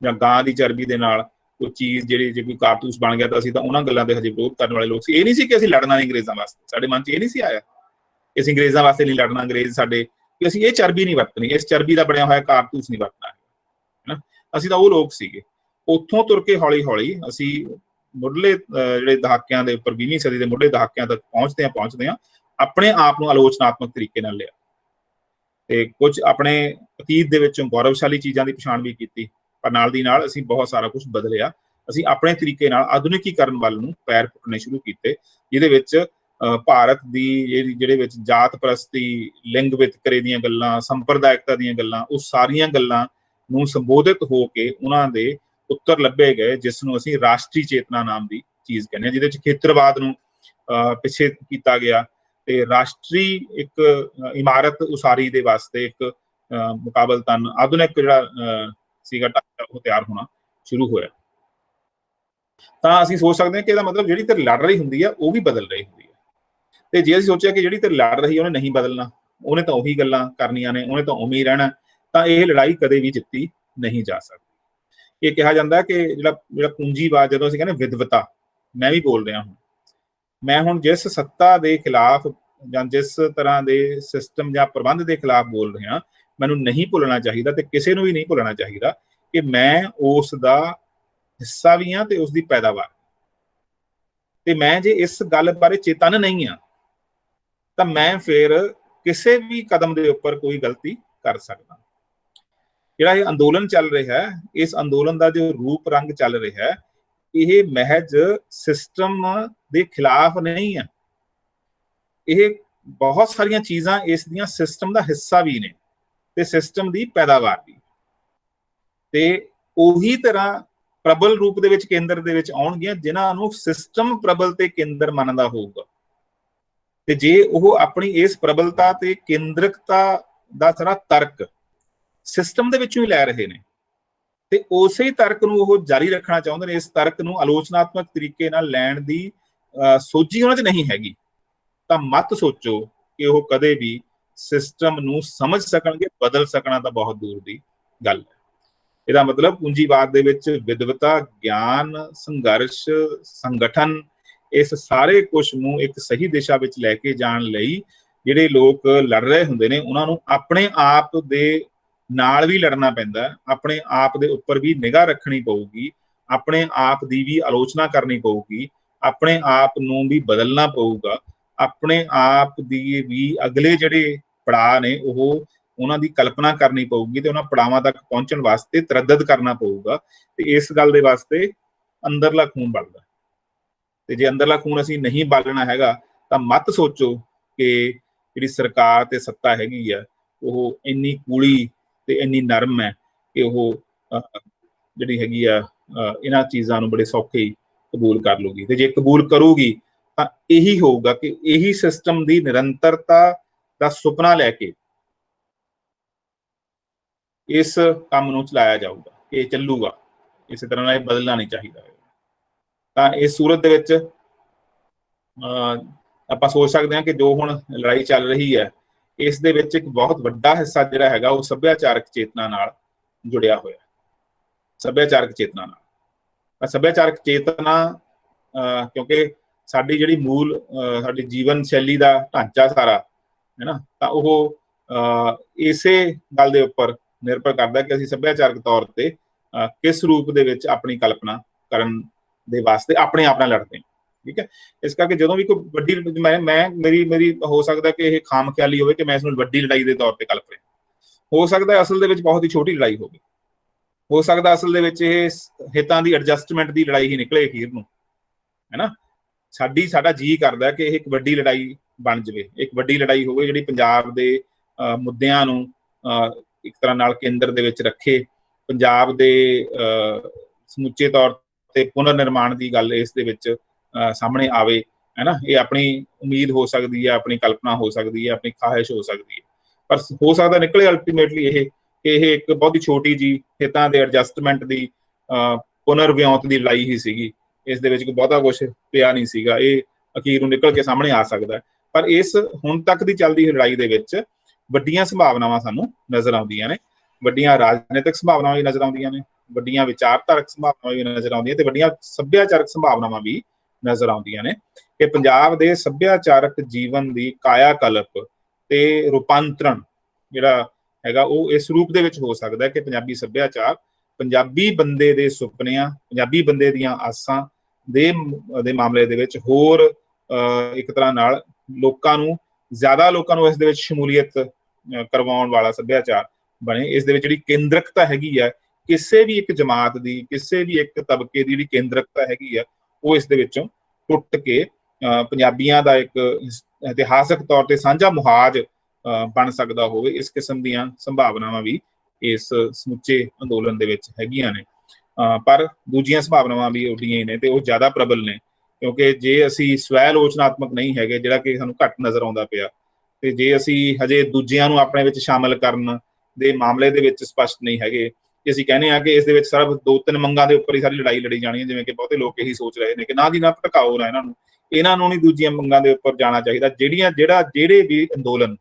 ਜਾਂ ਗਾਂ ਦੀ ਚਰਬੀ ਦੇ ਨਾਲ ਕੋਈ ਚੀਜ਼ ਜੇ ਕੋਈ ਕਾਰਤੂਸ ਬਣ ਗਿਆ ਤਾਂ ਅਸੀਂ ਤਾਂ ਉਹਨਾਂ ਗੱਲਾਂ ਦੇ ਹਜੇ ਵਿਰੋਧ ਕਰਨ ਵਾਲੇ ਲੋਕ ਸੀ। ਇਹ ਨਹੀਂ ਸੀ ਕਿ ਅਸੀਂ ਲੜਨਾ ਨਹੀਂ ਅੰਗਰੇਜ਼ਾਂ ਵਾਸਤੇ, ਸਾਡੇ ਮਨ 'ਚ ਇਹ ਨਹੀਂ ਸੀ ਆਇਆ ਕਿ ਅਸੀਂ ਅੰਗਰੇਜ਼ਾਂ ਵਾਸਤੇ ਨਹੀਂ ਲੜਨਾ, ਅੰਗਰੇਜ਼ ਸਾਡੇ, ਕਿ ਅਸੀਂ ਇਹ ਚਰਬੀ ਨਹੀਂ ਵਰਤਣੀ, ਇਸ ਚਰਬੀ ਦਾ ਬਣਿਆ ਹੋਇਆ ਕਾਰਤੂਸ ਨਹੀਂ ਵਰਤਣਾ, ਹੈ ਨਾ। ਅਸੀਂ ਤਾਂ ਉਹ ਲੋਕ ਸੀਗੇ। ਉੱਥੋਂ ਤੁਰ ਕੇ ਹੌਲੀ ਹੌਲੀ ਅਸੀਂ ਮੁੱਢਲੇ ਜਿਹੜੇ ਦਹਾਕਿਆਂ ਦੇ ਉੱਪਰ, 20ਵੀਂ ਸਦੀ ਦੇ ਮੁੱਢਲੇ ਦਹਾਕਿਆਂ ਤੱਕ ਪਹੁੰਚਦੇ ਹਾਂ ਆਪਣੇ ਆਪ ਨੂੰ ਆਲੋਚਨਾਤਮਕ ਤਰੀਕੇ ਨਾਲ ਲਿਆ ਤੇ ਕੁਝ ਆਪਣੇ ਅਤੀਤ ਦੇ ਵਿੱਚੋਂ ਗੌਰਵਸ਼ਾਲੀ ਚੀਜ਼ਾਂ ਦੀ ਪਛਾਣ ਵੀ ਕੀਤੀ ਪਰ ਨਾਲ ਦੀ ਨਾਲ ਅਸੀਂ ਬਹੁਤ ਸਾਰਾ ਕੁਝ ਬਦਲਿਆ। ਅਸੀਂ ਆਪਣੇ ਤਰੀਕੇ ਨਾਲ ਆਧੁਨਿਕੀਕਰਨ ਵੱਲ ਨੂੰ ਪੈਰ ਪੁੱਟਣੇ ਸ਼ੁਰੂ ਕੀਤੇ, ਜਿਹਦੇ ਵਿੱਚ ਭਾਰਤ ਦੀ ਜਿਹੜੇ ਵਿੱਚ ਜਾਤ ਪ੍ਰਸਤੀ, ਲਿੰਗ ਵਿਤਕਰੇ ਦੀਆਂ ਗੱਲਾਂ, ਸੰਪਰਦਾਇਕਤਾ ਦੀਆਂ ਗੱਲਾਂ, ਉਹ ਸਾਰੀਆਂ ਗੱਲਾਂ ਨੂੰ ਸੰਬੋਧਿਤ ਹੋ ਕੇ ਉਹਨਾਂ ਦੇ ਉੱਤਰ ਲੱਭੇ ਗਏ, ਜਿਸ ਨੂੰ ਅਸੀਂ ਰਾਸ਼ਟਰੀ ਚੇਤਨਾ ਨਾਮ ਦੀ ਚੀਜ਼ ਕਹਿੰਦੇ ਹਾਂ, ਜਿਹਦੇ ਵਿੱਚ ਖੇਤਰਵਾਦ ਨੂੰ ਪਿੱਛੇ ਕੀਤਾ ਗਿਆ ਤੇ ਰਾਸ਼ਟਰੀ ਇੱਕ ਇਮਾਰਤ ਉਸਾਰੀ ਦੇ ਵਾਸਤੇ ਇੱਕ ਮੁਕਾਬਲਤਨ ਆਧੁਨਿਕ ਜਿਹੜਾ ਸੀਗਾ ਢਾਂਚਾ ਉਹ ਤਿਆਰ ਹੋਣਾ ਸ਼ੁਰੂ ਹੋਇਆ। ਤਾਂ ਅਸੀਂ ਸੋਚ ਸਕਦੇ ਹਾਂ ਕਿ ਇਹਦਾ ਮਤਲਬ ਜਿਹੜੀ ਧਿਰ ਲੜ ਰਹੀ ਹੁੰਦੀ ਆ ਉਹ ਵੀ ਬਦਲ ਰਹੀ ਹੁੰਦੀ ਹੈ, ਤੇ ਜੇ ਅਸੀਂ ਸੋਚਿਆ ਕਿ ਜਿਹੜੀ ਧਿਰ ਲੜ ਰਹੀ ਉਹਨੇ ਨਹੀਂ ਬਦਲਣਾ, ਉਹਨੇ ਤਾਂ ਉਹੀ ਗੱਲਾਂ ਕਰਨੀਆਂ ਨੇ, ਉਹਨੇ ਤਾਂ ਉਵੇਂ ਹੀ ਰਹਿਣਾ, ਤਾਂ ਇਹ ਲੜਾਈ ਕਦੇ ਵੀ ਜਿੱਤੀ ਨਹੀਂ ਜਾ ਸਕਦੀ। ਇਹ ਕਿਹਾ ਜਾਂਦਾ ਕਿ ਜਿਹੜਾ ਪੂੰਜੀਵਾਦ, ਜਦੋਂ ਅਸੀਂ ਕਹਿੰਦੇ ਵਿਦਵਤਾ, ਮੈਂ ਵੀ ਬੋਲ ਰਿਹਾ ਮੈਂ ਹੁਣ ਜਿਸ ਸੱਤਾ ਦੇ ਖਿਲਾਫ ਜਾਂ ਜਿਸ ਤਰ੍ਹਾਂ ਦੇ ਸਿਸਟਮ ਜਾਂ ਪ੍ਰਬੰਧ ਦੇ ਖਿਲਾਫ ਬੋਲ ਰਿਹਾ, ਮੈਨੂੰ ਨਹੀਂ ਭੁੱਲਣਾ ਚਾਹੀਦਾ ਤੇ ਕਿਸੇ ਨੂੰ ਵੀ ਨਹੀਂ ਭੁੱਲਣਾ ਚਾਹੀਦਾ ਕਿ ਮੈਂ ਉਸ ਦਾ ਹਿੱਸਾ ਵੀ ਹਾਂ ਤੇ ਉਸ ਦੀ ਪੈਦਾਵਾਰ, ਤੇ ਮੈਂ ਜੇ ਇਸ ਗੱਲ ਬਾਰੇ ਚੇਤਨ ਨਹੀਂ ਆ ਤਾਂ ਮੈਂ ਫਿਰ ਕਿਸੇ ਵੀ ਕਦਮ ਦੇ ਉੱਪਰ ਕੋਈ ਗਲਤੀ ਕਰ ਸਕਦਾ। ਜਿਹੜਾ ਇਹ ਅੰਦੋਲਨ ਚੱਲ ਰਿਹਾ ਹੈ, ਇਸ ਅੰਦੋਲਨ ਦਾ ਜੋ ਰੂਪ ਰੰਗ ਚੱਲ ਰਿਹਾ ਹੈ, ਇਹ ਮਹਿਜ ਸਿਸਟਮ ਦੇ ਖਿਲਾਫ ਨਹੀਂ ਹੈ, ਇਹ ਬਹੁਤ ਸਾਰੀਆਂ ਚੀਜ਼ਾਂ ਇਸ ਦੀਆਂ ਸਿਸਟਮ ਦਾ ਹਿੱਸਾ ਵੀ ਨੇ ਤੇ ਸਿਸਟਮ ਦੀ ਪੈਦਾਵਾਰ ਵੀ, ਤੇ ਉਹੀ ਤਰ੍ਹਾਂ ਪ੍ਰਬਲ ਰੂਪ ਦੇ ਵਿੱਚ ਕੇਂਦਰ ਦੇ ਵਿੱਚ ਆਉਣਗੀਆਂ ਜਿਨ੍ਹਾਂ ਨੂੰ ਸਿਸਟਮ ਪ੍ਰਬਲ ਤੇ ਕੇਂਦਰ ਮੰਨਦਾ ਹੋਊਗਾ। ਤੇ ਜੇ ਉਹ ਆਪਣੀ ਇਸ ਪ੍ਰਬਲਤਾ ਤੇ ਕੇਂਦਰਕਤਾ ਦਾ ਸਾਰਾ ਤਰਕ ਸਿਸਟਮ ਦੇ ਵਿੱਚੋਂ ਹੀ ਲੈ ਰਹੇ ਨੇ ਤੇ ਉਸੇ ਤਰਕ ਨੂੰ ਉਹ ਜਾਰੀ ਰੱਖਣਾ ਚਾਹੁੰਦੇ ਨੇ, ਇਸ ਤਰਕ ਨੂੰ ਆਲੋਚਨਾਤਮਕ ਤਰੀਕੇ ਨਾਲ ਲੈਣ ਦੀ ਸੋਝੀ ਉਹਨਾਂ 'ਚ ਨਹੀਂ ਹੈਗੀ, ਤਾਂ ਮਤ ਸੋਚੋ ਕਿ ਉਹ ਕਦੇ ਵੀ ਸਿਸਟਮ ਨੂੰ ਸਮਝ ਸਕਣਗੇ। ਬਦਲ ਸਕਣਾ ਤਾਂ ਬਹੁਤ ਦੂਰ ਦੀ ਗੱਲ ਹੈ। ਇਹਦਾ ਮਤਲਬ ਪੂੰਜੀਵਾਦ ਦੇ ਵਿੱਚ ਵਿਦਵਤਾ, ਗਿਆਨ, ਸੰਘਰਸ਼, ਸੰਗਠਨ, ਇਸ ਸਾਰੇ ਕੁਝ ਨੂੰ ਇੱਕ ਸਹੀ ਦਿਸ਼ਾ ਵਿੱਚ ਲੈ ਕੇ ਜਾਣ ਲਈ ਜਿਹੜੇ ਲੋਕ ਲੜ ਰਹੇ ਹੁੰਦੇ ਨੇ, ਉਹਨਾਂ ਨੂੰ ਆਪਣੇ ਆਪ ਦੇ ਨਾਲ ਵੀ ਲੜਨਾ ਪੈਂਦਾ, ਆਪਣੇ ਆਪ ਦੇ ਉੱਪਰ ਵੀ ਨਿਗਾਹ ਰੱਖਣੀ ਪਊਗੀ, ਆਪਣੇ ਆਪ ਦੀ ਵੀ ਆਲੋਚਨਾ ਕਰਨੀ ਪਊਗੀ, ਆਪਣੇ ਆਪ ਨੂੰ ਵੀ ਬਦਲਣਾ ਪਊਗਾ, ਆਪਣੇ ਆਪ ਦੀ ਵੀ ਅਗਲੇ ਜਿਹੜੇ ਪੜਾਅ ਨੇ ਉਹ ਉਹਨਾਂ ਦੀ ਕਲਪਨਾ ਕਰਨੀ ਪਊਗੀ ਤੇ ਉਹਨਾਂ ਪੜਾਵਾਂ ਤੱਕ ਪਹੁੰਚਣ ਵਾਸਤੇ ਤਰੱਦਦ ਕਰਨਾ ਪਊਗਾ। ਤੇ ਇਸ ਗੱਲ ਦੇ ਵਾਸਤੇ ਅੰਦਰਲਾ ਖੂਨ ਬਲਦਾ, ਤੇ ਜੇ ਅੰਦਰਲਾ ਖੂਨ ਅਸੀਂ ਨਹੀਂ ਬਾਲਣਾ ਹੈਗਾ ਤਾਂ ਮਤ ਸੋਚੋ ਕਿ ਜਿਹੜੀ ਸਰਕਾਰ ਤੇ ਸੱਤਾ ਹੈਗੀ ਆ ਉਹ ਇੰਨੀ ਕੂਲੀ ਤੇ ਇੰਨੀ ਨਰਮ ਹੈ ਕਿ ਉਹ ਜਿਹੜੀ ਹੈਗੀ ਆ ਇਹਨਾਂ ਚੀਜ਼ਾਂ ਨੂੰ ਬੜੇ ਸੌਖੇ ਹੀ ਕਬੂਲ ਕਰ ਲੂਗੀ। ਤੇ ਜੇ ਕਬੂਲ ਕਰੂਗੀ ਤਾਂ ਇਹੀ ਹੋਊਗਾ ਕਿ ਇਹੀ ਸਿਸਟਮ ਦੀ ਨਿਰੰਤਰਤਾ ਦਾ ਸੁਪਨਾ ਲੈ ਕੇ ਇਸ ਕੰਮ ਨੂੰ ਚਲਾਇਆ ਜਾਊਗਾ, ਇਹ ਚੱਲੂਗਾ, ਇਸੇ ਤਰ੍ਹਾਂ ਨਾਲ ਇਹ ਬਦਲਣਾ ਨਹੀਂ ਚਾਹੀਦਾ। ਤਾਂ ਇਸ ਸੂਰਤ ਦੇ ਵਿੱਚ ਆਪਾਂ ਸੋਚ ਸਕਦੇ ਹਾਂ ਕਿ ਜੋ ਹੁਣ ਲੜਾਈ ਚੱਲ ਰਹੀ ਹੈ, ਇਸ ਦੇ ਵਿੱਚ ਇੱਕ ਬਹੁਤ ਵੱਡਾ ਹਿੱਸਾ ਜਿਹੜਾ ਹੈਗਾ ਉਹ ਸੱਭਿਆਚਾਰਕ ਚੇਤਨਾ ਨਾਲ ਜੁੜਿਆ ਹੋਇਆ। ਸੱਭਿਆਚਾਰਕ ਚੇਤਨਾ ਨਾਲ, ਸੱਭਿਆਚਾਰਕ ਚੇਤਨਾ ਕਿਉਂਕਿ ਸਾਡੀ ਜਿਹੜੀ ਮੂਲ ਸਾਡੀ ਜੀਵਨ ਸ਼ੈਲੀ ਦਾ ਢਾਂਚਾ ਸਾਰਾ ਹੈ ਨਾ, ਤਾਂ ਉਹ ਇਸੇ ਗੱਲ ਦੇ ਉੱਪਰ ਨਿਰਭਰ ਕਰਦਾ ਕਿ ਅਸੀਂ ਸੱਭਿਆਚਾਰਕ ਤੌਰ ਤੇ ਕਿਸ ਰੂਪ ਦੇ ਵਿੱਚ ਆਪਣੀ ਕਲਪਨਾ ਕਰਨ ਦੇ ਵਾਸਤੇ ਆਪਣੇ ਆਪ ਨਾਲ ਲੜਦੇ ਹਾਂ। ਠੀਕ ਹੈ, ਇਸ ਕਰਕੇ ਜਦੋਂ ਵੀ ਕੋਈ ਵੱਡੀ ਮੇਰੀ ਹੋ ਸਕਦਾ ਕਿ ਇਹ ਖਾਮ ਖਿਆਲੀ ਹੋਵੇ ਕਿ ਮੈਂ ਇਸ ਨੂੰ ਵੱਡੀ ਲੜਾਈ ਦੇ ਤੌਰ ਤੇ ਕਲਪ ਰਿਹਾ, ਹੋ ਸਕਦਾ ਅਸਲ ਦੇ ਵਿੱਚ ਬਹੁਤ ਹੀ ਛੋਟੀ ਲੜਾਈ ਹੋਵੇ, ਹੋ ਸਕਦਾ ਅਸਲ ਦੇ ਵਿੱਚ ਇਹ ਹਿੱਤਾਂ ਦੀ ਐਡਜਸਟਮੈਂਟ ਦੀ ਲੜਾਈ ਹੀ ਨਿਕਲੇ ਅਖੀਰ ਨੂੰ, ਹੈ ਨਾ। ਸਾਡਾ ਜੀ ਕਰਦਾ ਕਿ ਇਹ ਇੱਕ ਵੱਡੀ ਲੜਾਈ ਬਣ ਜਾਵੇ, ਇੱਕ ਵੱਡੀ ਲੜਾਈ ਹੋਵੇ ਜਿਹੜੀ ਪੰਜਾਬ ਦੇ ਮੁੱਦਿਆਂ ਨੂੰ ਇੱਕ ਤਰ੍ਹਾਂ ਨਾਲ ਕੇਂਦਰ ਦੇ ਵਿੱਚ ਰੱਖੇ, ਪੰਜਾਬ ਦੇ ਸਮੁੱਚੇ ਤੌਰ ਤੇ ਪੁਨਰ ਨਿਰਮਾਣ ਦੀ ਗੱਲ ਇਸ ਦੇ ਵਿੱਚ ਸਾਹਮਣੇ ਆਵੇ, ਹੈ ਨਾ। ਇਹ ਆਪਣੀ ਉਮੀਦ ਹੋ ਸਕਦੀ ਹੈ, ਆਪਣੀ ਕਲਪਨਾ ਹੋ ਸਕਦੀ ਹੈ, ਆਪਣੀ ਖਾਹਿਸ਼ ਹੋ ਸਕਦੀ ਹੈ, ਪਰ ਹੋ ਸਕਦਾ ਨਿਕਲੇ ਅਲਟੀਮੇਟਲੀ ਇਹ ਇੱਕ ਬਹੁਤ ਹੀ ਛੋਟੀ ਜੀ ਹਿੱਤਾਂ ਦੇ ਐਡਜਸਟਮੈਂਟ ਦੀ ਪੁਨਰ ਵਿਉਂਤ ਦੀ ਲੜਾਈ ਹੀ ਸੀਗੀ। ਇਸ ਦੇ ਵਿੱਚ ਕੋਈ ਬਹੁਤਾ ਕੁਛ ਪਿਆ ਨਹੀਂ ਸੀਗਾ, ਇਹ ਅਖੀਰ ਨੂੰ ਨਿਕਲ ਕੇ ਸਾਹਮਣੇ ਆ ਸਕਦਾ। ਪਰ ਇਸ ਹੁਣ ਤੱਕ ਦੀ ਚੱਲਦੀ ਲੜਾਈ ਦੇ ਵਿੱਚ ਵੱਡੀਆਂ ਸੰਭਾਵਨਾਵਾਂ ਸਾਨੂੰ ਨਜ਼ਰ ਆਉਂਦੀਆਂ ਨੇ, ਵੱਡੀਆਂ ਰਾਜਨੀਤਿਕ ਸੰਭਾਵਨਾਵਾਂ ਵੀ ਨਜ਼ਰ ਆਉਂਦੀਆਂ ਨੇ, ਵੱਡੀਆਂ ਵਿਚਾਰਧਾਰਕ ਸੰਭਾਵਨਾਵਾਂ ਵੀ ਨਜ਼ਰ ਆਉਂਦੀਆਂ ਤੇ ਵੱਡੀਆਂ ਸੱਭਿਆਚਾਰਕ ਸੰਭਾਵਨਾਵਾਂ ਵੀ ਨਜ਼ਰ ਆਉਂਦੀਆਂ ਨੇ ਕਿ ਪੰਜਾਬ ਦੇ ਸੱਭਿਆਚਾਰਕ ਜੀਵਨ ਦੀ ਕਾਇਆ ਕਲਪ ਤੇ ਰੂਪਾਂਤਰਣ ਜਿਹੜਾ ਹੈਗਾ ਉਹ ਇਸ ਰੂਪ ਦੇ ਵਿੱਚ ਹੋ ਸਕਦਾ ਕਿ ਪੰਜਾਬੀ ਸੱਭਿਆਚਾਰ ਪੰਜਾਬੀ ਬੰਦੇ ਦੇ ਸੁਪਨਿਆਂ, ਪੰਜਾਬੀ ਬੰਦੇ ਦੀਆਂ ਆਸਾਂ ਦੇ ਮਾਮਲੇ ਦੇ ਵਿੱਚ ਹੋਰ ਇੱਕ ਤਰ੍ਹਾਂ ਨਾਲ ਜ਼ਿਆਦਾ ਲੋਕਾਂ ਨੂੰ ਇਸ ਦੇ ਵਿੱਚ ਸ਼ਮੂਲੀਅਤ ਕਰਵਾਉਣ ਵਾਲਾ ਸੱਭਿਆਚਾਰ ਬਣੇ। ਇਸ ਦੇ ਵਿੱਚ ਜਿਹੜੀ ਕੇਂਦਰਕਤਾ ਹੈਗੀ ਹੈ, ਕਿਸੇ ਵੀ ਇੱਕ ਜਮਾਤ ਦੀ, ਕਿਸੇ ਵੀ ਇੱਕ ਤਬਕੇ ਦੀ ਜਿਹੜੀ ਕੇਂਦਰਕਤਾ ਹੈਗੀ ਆ, ਉਹ ਇਸ ਦੇ ਵਿੱਚੋਂ ਟੁੱਟ ਕੇ ਪੰਜਾਬੀਆਂ ਦਾ ਇੱਕ ਇਤਿਹਾਸਕ ਤੌਰ ਤੇ ਸਾਂਝਾ ਮੁਹਾਜ ਬਣ ਸਕਦਾ ਹੋਵੇ। ਇਸ ਕਿਸਮ ਦੀਆਂ ਸੰਭਾਵਨਾਵਾਂ ਵੀ ਇਸ ਸਮੁੱਚੇ ਅੰਦੋਲਨ ਦੇ ਵਿੱਚ ਹੈਗੀਆਂ ਨੇ। ਪਰ ਦੂਜੀਆਂ ਸੰਭਾਵਨਾਵਾਂ ਵੀ ਉੱਡੀਆਂ ਹੀ ਨੇ ਤੇ ਉਹ ਜ਼ਿਆਦਾ ਪ੍ਰਬਲ ਨੇ, ਕਿਉਂਕਿ ਜੇ ਅਸੀਂ ਸਵੈ ਆਲੋਚਨਾਤਮਕ ਨਹੀਂ ਹੈਗੇ, ਜਿਹੜਾ ਕਿ ਸਾਨੂੰ ਘੱਟ ਨਜ਼ਰ ਆਉਂਦਾ ਪਿਆ, ਤੇ ਜੇ ਅਸੀਂ ਹਜੇ ਦੂਜਿਆਂ ਨੂੰ ਆਪਣੇ ਵਿੱਚ ਸ਼ਾਮਲ ਕਰਨ ਦੇ ਮਾਮਲੇ ਦੇ ਵਿੱਚ ਸਪਸ਼ਟ ਨਹੀਂ ਹੈਗੇ, ਕਿ ਅਸੀਂ ਕਹਿੰਦੇ ਆ ਕਿ ਇਸ ਦੇ ਵਿੱਚ ਸਿਰਫ 2-3 ਮੰਗਾਂ ਦੇ ਉੱਪਰ ਹੀ ਸਾਰੀ ਲੜਾਈ ਲੜੀ ਜਾਣੀ ਹੈ, ਜਿਵੇਂ ਕਿ ਬਹੁਤੇ ਲੋਕ ਇਹੀ ਸੋਚ ਰਹੇ ਨੇ ਕਿ ਨਾ ਜੀ ਨਾ, ਭਟਕਾਓ ਨਾ ਇਹਨਾਂ ਨੂੰ ਨਹੀਂ ਦੂਜੀਆਂ ਮੰਗਾਂ ਦੇ ਉੱਪਰ ਜਾਣਾ ਚਾਹੀਦਾ। ਜਿਹੜੇ ਵੀ ਅੰਦੋਲਨ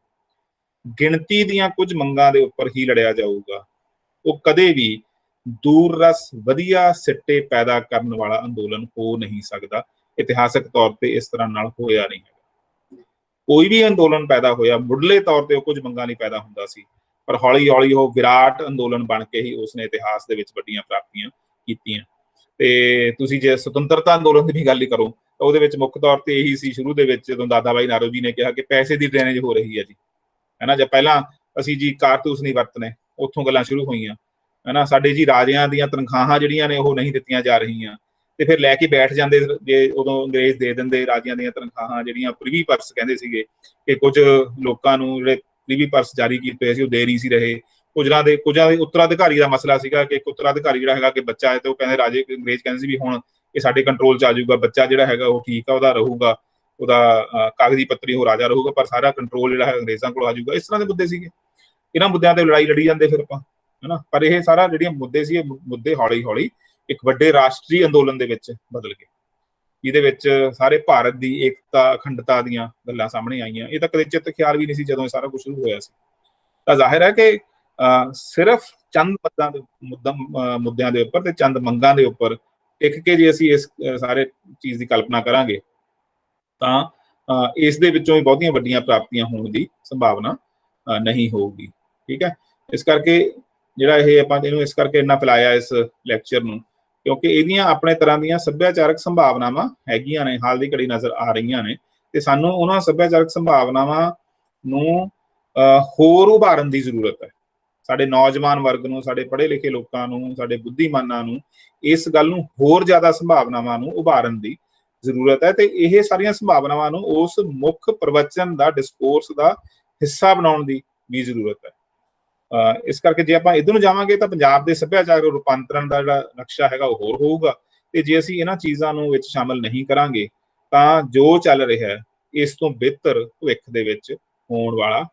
ਗਿਣਤੀ ਦੀਆਂ ਕੁਝ ਮੰਗਾਂ ਦੇ ਉੱਪਰ ਹੀ ਲੜਿਆ ਜਾਊਗਾ, ਉਹ ਕਦੇ ਵੀ ਦੂਰ-ਰਸ ਵਧੀਆ ਸਿੱਟੇ ਪੈਦਾ ਕਰਨ ਵਾਲਾ ਅੰਦੋਲਨ ਹੋ ਨਹੀਂ ਸਕਦਾ। ਇਤਿਹਾਸਕ ਤੌਰ ਤੇ ਇਸ ਤਰ੍ਹਾਂ ਨਾਲ ਹੋਇਆ ਨਹੀਂ ਹੈਗਾ। ਕੋਈ ਵੀ ਅੰਦੋਲਨ ਪੈਦਾ ਹੋਇਆ, ਮੁੱਢਲੇ ਤੌਰ ਤੇ ਉਹ ਕੁਝ ਮੰਗਾਂ ਲਈ ਪੈਦਾ ਹੁੰਦਾ ਸੀ, ਪਰ ਹੌਲੀ ਹੌਲੀ ਉਹ ਵਿਰਾਟ ਅੰਦੋਲਨ ਬਣ ਕੇ ਹੀ ਉਸਨੇ ਇਤਿਹਾਸ ਦੇ ਵਿੱਚ ਵੱਡੀਆਂ ਪ੍ਰਾਪਤੀਆਂ ਕੀਤੀਆਂ। ਤੇ ਤੁਸੀਂ ਜੇ ਸੁਤੰਤਰਤਾ ਅੰਦੋਲਨ ਦੀ ਵੀ ਗੱਲ ਹੀ ਕਰੋ ਤਾਂ ਉਹਦੇ ਵਿੱਚ ਮੁੱਖ ਤੌਰ ਤੇ ਇਹੀ ਸੀ, ਸ਼ੁਰੂ ਦੇ ਵਿੱਚ ਜਦੋਂ ਦਾਦਾ ਭਾਈ ਨਾਰੋਜੀ ਨੇ ਕਿਹਾ ਕਿ ਪੈਸੇ ਦੀ ਡਰੇਨੇਜ ਹੋ ਰਹੀ ਹੈ ਜੀ, ਹੈ ਨਾ, ਜਾਂ ਪਹਿਲਾਂ ਅਸੀਂ ਜੀ ਕਾਰਤੂਸ ਨਹੀਂ ਵਰਤਣੇ, ਉੱਥੋਂ ਗੱਲਾਂ ਸ਼ੁਰੂ ਹੋਈਆਂ, ਹੈ ਨਾ। ਸਾਡੇ ਜੀ ਰਾਜਿਆਂ ਦੀਆਂ ਤਨਖਾਹਾਂ ਜਿਹੜੀਆਂ ਨੇ ਉਹ ਨਹੀਂ ਦਿੱਤੀਆਂ ਜਾ ਰਹੀਆਂ, ਤੇ ਫਿਰ ਲੈ ਕੇ ਬੈਠ ਜਾਂਦੇ, ਜੇ ਉਦੋਂ ਅੰਗਰੇਜ਼ ਦੇ ਦਿੰਦੇ ਰਾਜਿਆਂ ਦੀਆਂ ਤਨਖਾਹਾਂ ਜਿਹੜੀਆਂ ਪ੍ਰਿਵੀ ਪਰਸ ਕਹਿੰਦੇ ਸੀਗੇ, ਕਿ ਕੁਝ ਲੋਕਾਂ ਨੂੰ ਜਿਹੜੇ ਪ੍ਰਿਵੀ ਪਰਸ ਜਾਰੀ ਕੀਤੇ ਸੀ ਉਹ ਦੇ ਨਹੀਂ ਸੀ ਰਹੇ। ਕੁਝਾਂ ਦੇ ਉੱਤਰਾਧਿਕਾਰੀ ਦਾ ਮਸਲਾ ਸੀਗਾ ਕਿ ਇੱਕ ਉੱਤਰਾਧਿਕਾਰੀ ਜਿਹੜਾ ਹੈਗਾ ਕਿ ਬੱਚਾ ਹੈ, ਤੇ ਉਹ ਕਹਿੰਦੇ ਰਾਜੇ ਅੰਗਰੇਜ਼ ਕਹਿੰਦੇ ਸੀ ਵੀ ਹੁਣ ਇਹ ਸਾਡੇ ਕੰਟਰੋਲ 'ਚ ਆ ਜਾਊਗਾ, ਬੱਚਾ ਜਿਹੜਾ ਹੈਗਾ ਉਹ ਠੀਕ ਆ, ਉਹਦਾ ਰਹੂਗਾ, ਉਹਦਾ ਕਾਗਜ਼ੀ ਪੱਤਰੀ ਉਹ ਰਾਜਾ ਰਹੂਗਾ, ਪਰ ਸਾਰਾ ਕੰਟਰੋਲ ਜਿਹੜਾ ਹੈ ਅੰਗਰੇਜ਼ਾਂ ਕੋਲ ਆ ਜਾਊਗਾ। ਇਸ ਤਰ੍ਹਾਂ ਦੇ ਮੁੱਦੇ ਸੀਗੇ, ਇਹਨਾਂ ਮੁੱਦਿਆਂ ਤੇ ਲੜਾਈ ਲੜੀ ਜਾਂਦੇ ਫਿਰ ਆਪਾਂ, ਹਨਾ। ਪਰ ਇਹ ਸਾਰਾ ਜਿਹੜੀਆਂ ਮੁੱਦੇ ਸੀ, ਇਹ ਮੁੱਦੇ ਹੌਲੀ ਹੌਲੀ ਇੱਕ ਵੱਡੇ ਰਾਸ਼ਟਰੀ ਅੰਦੋਲਨ ਦੇ ਵਿੱਚ ਬਦਲ ਗਏ, ਜਿਹਦੇ ਵਿੱਚ ਸਾਰੇ ਭਾਰਤ ਦੀ ਏਕਤਾ, ਅਖੰਡਤਾ ਦੀਆਂ ਗੱਲਾਂ ਸਾਹਮਣੇ ਆਈਆਂ। ਇਹ ਤਾਂ ਕਦੇ ਚਿੱਤ ਖਿਆਲ ਵੀ ਨਹੀਂ ਸੀ ਜਦੋਂ ਇਹ ਸਾਰਾ ਕੁਝ ਸ਼ੁਰੂ ਹੋਇਆ ਸੀ। ਤਾਂ ਜ਼ਾਹਿਰ ਹੈ ਕਿ ਸਿਰਫ ਚੰਦ ਮੁੱਦਿਆਂ ਦੇ ਉੱਪਰ ਤੇ ਚੰਦ ਮੰਗਾਂ ਦੇ ਉੱਪਰ ਟਿਕ ਕੇ ਜੇ ਅਸੀਂ ਇਸ ਸਾਰੇ ਚੀਜ਼ ਦੀ ਕਲਪਨਾ ਕਰਾਂਗੇ ਤਾਂ ਇਸ ਦੇ ਵਿੱਚੋਂ ਵੀ ਬਹੁਤੀਆਂ ਵੱਡੀਆਂ ਪ੍ਰਾਪਤੀਆਂ ਹੋਣ ਦੀ ਸੰਭਾਵਨਾ ਨਹੀਂ ਹੋਊਗੀ। ਠੀਕ ਹੈ, ਇਸ ਕਰਕੇ ਜਿਹੜਾ ਇਹ ਆਪਾਂ ਇਹਨੂੰ ਇਸ ਕਰਕੇ ਇੰਨਾ ਫੈਲਾਇਆ ਇਸ ਲੈਕਚਰ ਨੂੰ, ਕਿਉਂਕਿ ਇਹਦੀਆਂ ਆਪਣੇ ਤਰ੍ਹਾਂ ਦੀਆਂ ਸੱਭਿਆਚਾਰਕ ਸੰਭਾਵਨਾਵਾਂ ਹੈਗੀਆਂ ਨੇ, ਹਾਲ ਦੀ ਘੜੀ ਨਜ਼ਰ ਆ ਰਹੀਆਂ ਨੇ, ਤੇ ਸਾਨੂੰ ਉਹਨਾਂ ਸੱਭਿਆਚਾਰਕ ਸੰਭਾਵਨਾਵਾਂ ਨੂੰ ਹੋਰ ਉਭਾਰਨ ਦੀ ਜ਼ਰੂਰਤ ਹੈ। ਸਾਡੇ ਨੌਜਵਾਨ ਵਰਗ ਨੂੰ, ਸਾਡੇ ਪੜ੍ਹੇ ਲਿਖੇ ਲੋਕਾਂ ਨੂੰ, ਸਾਡੇ ਬੁੱਧੀਮਾਨਾਂ ਨੂੰ ਇਸ ਗੱਲ ਨੂੰ ਹੋਰ ਜ਼ਿਆਦਾ ਸੰਭਾਵਨਾਵਾਂ ਨੂੰ ਉਭਾਰਨ ਦੀ ਜ਼ਰੂਰਤ ਹੈ, ਤੇ ਇਹ ਸਾਰੀਆਂ ਸੰਭਾਵਨਾਵਾਂ ਨੂੰ ਉਸ ਮੁੱਖ ਪ੍ਰਵਚਨ ਦਾ, ਡਿਸਕੋਰਸ ਦਾ ਹਿੱਸਾ ਬਣਾਉਣ ਦੀ ਵੀ ਜ਼ਰੂਰਤ ਹੈ। ਇਸ ਕਰਕੇ ਜੇ ਆਪਾਂ ਇੱਧਰ ਨੂੰ ਜਾਵਾਂਗੇ ਤਾਂ ਪੰਜਾਬ ਦੇ ਸੱਭਿਆਚਾਰਕ ਰੂਪਾਂਤਰਨ ਦਾ ਜਿਹੜਾ ਨਕਸ਼ਾ ਹੈਗਾ ਉਹ ਹੋਰ ਹੋਊਗਾ, ਤੇ ਜੇ ਅਸੀਂ ਇਹਨਾਂ ਚੀਜ਼ਾਂ ਨੂੰ ਵਿੱਚ ਸ਼ਾਮਲ ਨਹੀਂ ਕਰਾਂਗੇ ਤਾਂ ਜੋ ਚੱਲ ਰਿਹਾ ਇਸ ਤੋਂ ਬਿਹਤਰ ਭਵਿੱਖ ਦੇ ਵਿੱਚ ਹੋਣ ਵਾਲਾ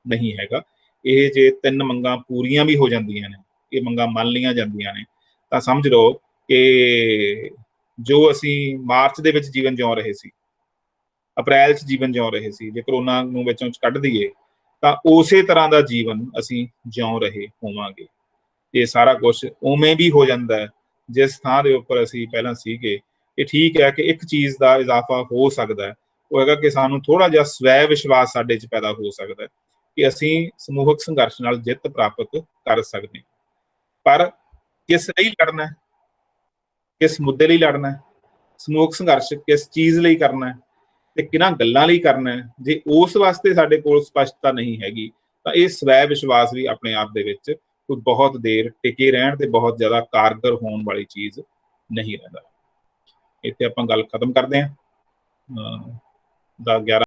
ਨਹੀਂ ਹੈਗਾ। ਇਹ ਜੇ 3 ਮੰਗਾਂ ਪੂਰੀਆਂ ਵੀ ਹੋ ਜਾਂਦੀਆਂ ਨੇ, ਇਹ ਮੰਗਾਂ ਮੰਨ ਲਈਆਂ ਜਾਂਦੀਆਂ ਨੇ, ਤਾਂ ਸਮਝ ਲਓ ਕਿ ਜੋ ਅਸੀਂ ਮਾਰਚ ਦੇ ਵਿੱਚ ਜੀਵਨ ਜਿਉ ਰਹੇ ਸੀ, ਅਪ੍ਰੈਲ 'ਚ ਜੀਵਨ ਜਿਉ ਰਹੇ ਸੀ, ਜੇ ਕਰੋਨਾ ਨੂੰ ਵਿੱਚੋਂ ਕੱਢ ਦਈਏ ਤਾਂ ਉਸੇ ਤਰ੍ਹਾਂ ਦਾ ਜੀਵਨ ਅਸੀਂ ਜਿਉ ਰਹੇ ਹੋਵਾਂਗੇ। ਇਹ ਸਾਰਾ ਕੁਝ ਉਵੇਂ ਵੀ ਹੋ ਜਾਂਦਾ ਹੈ ਜਿਸ ਥਾਂ ਦੇ ਉੱਪਰ ਅਸੀਂ ਪਹਿਲਾਂ ਸੀਗੇ। ਇਹ ਠੀਕ ਹੈ ਕਿ ਇੱਕ ਚੀਜ਼ ਦਾ ਇਜ਼ਾਫਾ ਹੋ ਸਕਦਾ ਹੈ, ਉਹ ਹੈਗਾ ਕਿ ਸਾਨੂੰ ਥੋੜਾ ਜਿਹਾ ਸਵੈ ਵਿਸ਼ਵਾਸ ਸਾਡੇ 'ਚ ਪੈਦਾ ਹੋ ਸਕਦਾ ਹੈ ਕਿ ਅਸੀਂ ਸਮੂਹਕ ਸੰਘਰਸ਼ ਨਾਲ ਜਿੱਤ ਪ੍ਰਾਪਤ ਕਰ ਸਕਦੇ ਹਾਂ। ਪਰ ਕਿਸ ਲਈ ਲੜਨਾ, ਕਿਸ ਮੁੱਦੇ ਲਈ ਲੜਨਾ, ਸਮੂਹਕ ਸੰਘਰਸ਼ ਕਿਸ ਚੀਜ਼ ਲਈ ਕਰਨਾ ਤੇ ਕਿਹਨਾਂ ਗੱਲਾਂ ਲਈ ਕਰਨਾ, ਜੇ ਉਸ ਵਾਸਤੇ ਸਾਡੇ ਕੋਲ ਸਪਸ਼ਟਤਾ ਨਹੀਂ ਹੈਗੀ ਤਾਂ ਇਹ ਸਵੈ ਵਿਸ਼ਵਾਸ ਵੀ ਆਪਣੇ ਆਪ ਦੇ ਵਿੱਚ ਕੋਈ ਬਹੁਤ ਦੇਰ ਟਿਕੇ ਰਹਿਣ ਤੇ ਬਹੁਤ ਜ਼ਿਆਦਾ ਕਾਰਗਰ ਹੋਣ ਵਾਲੀ ਚੀਜ਼ ਨਹੀਂ ਰਹਿੰਦਾ। ਇੱਥੇ ਆਪਾਂ ਗੱਲ ਖਤਮ ਕਰਦੇ ਹਾਂ। 11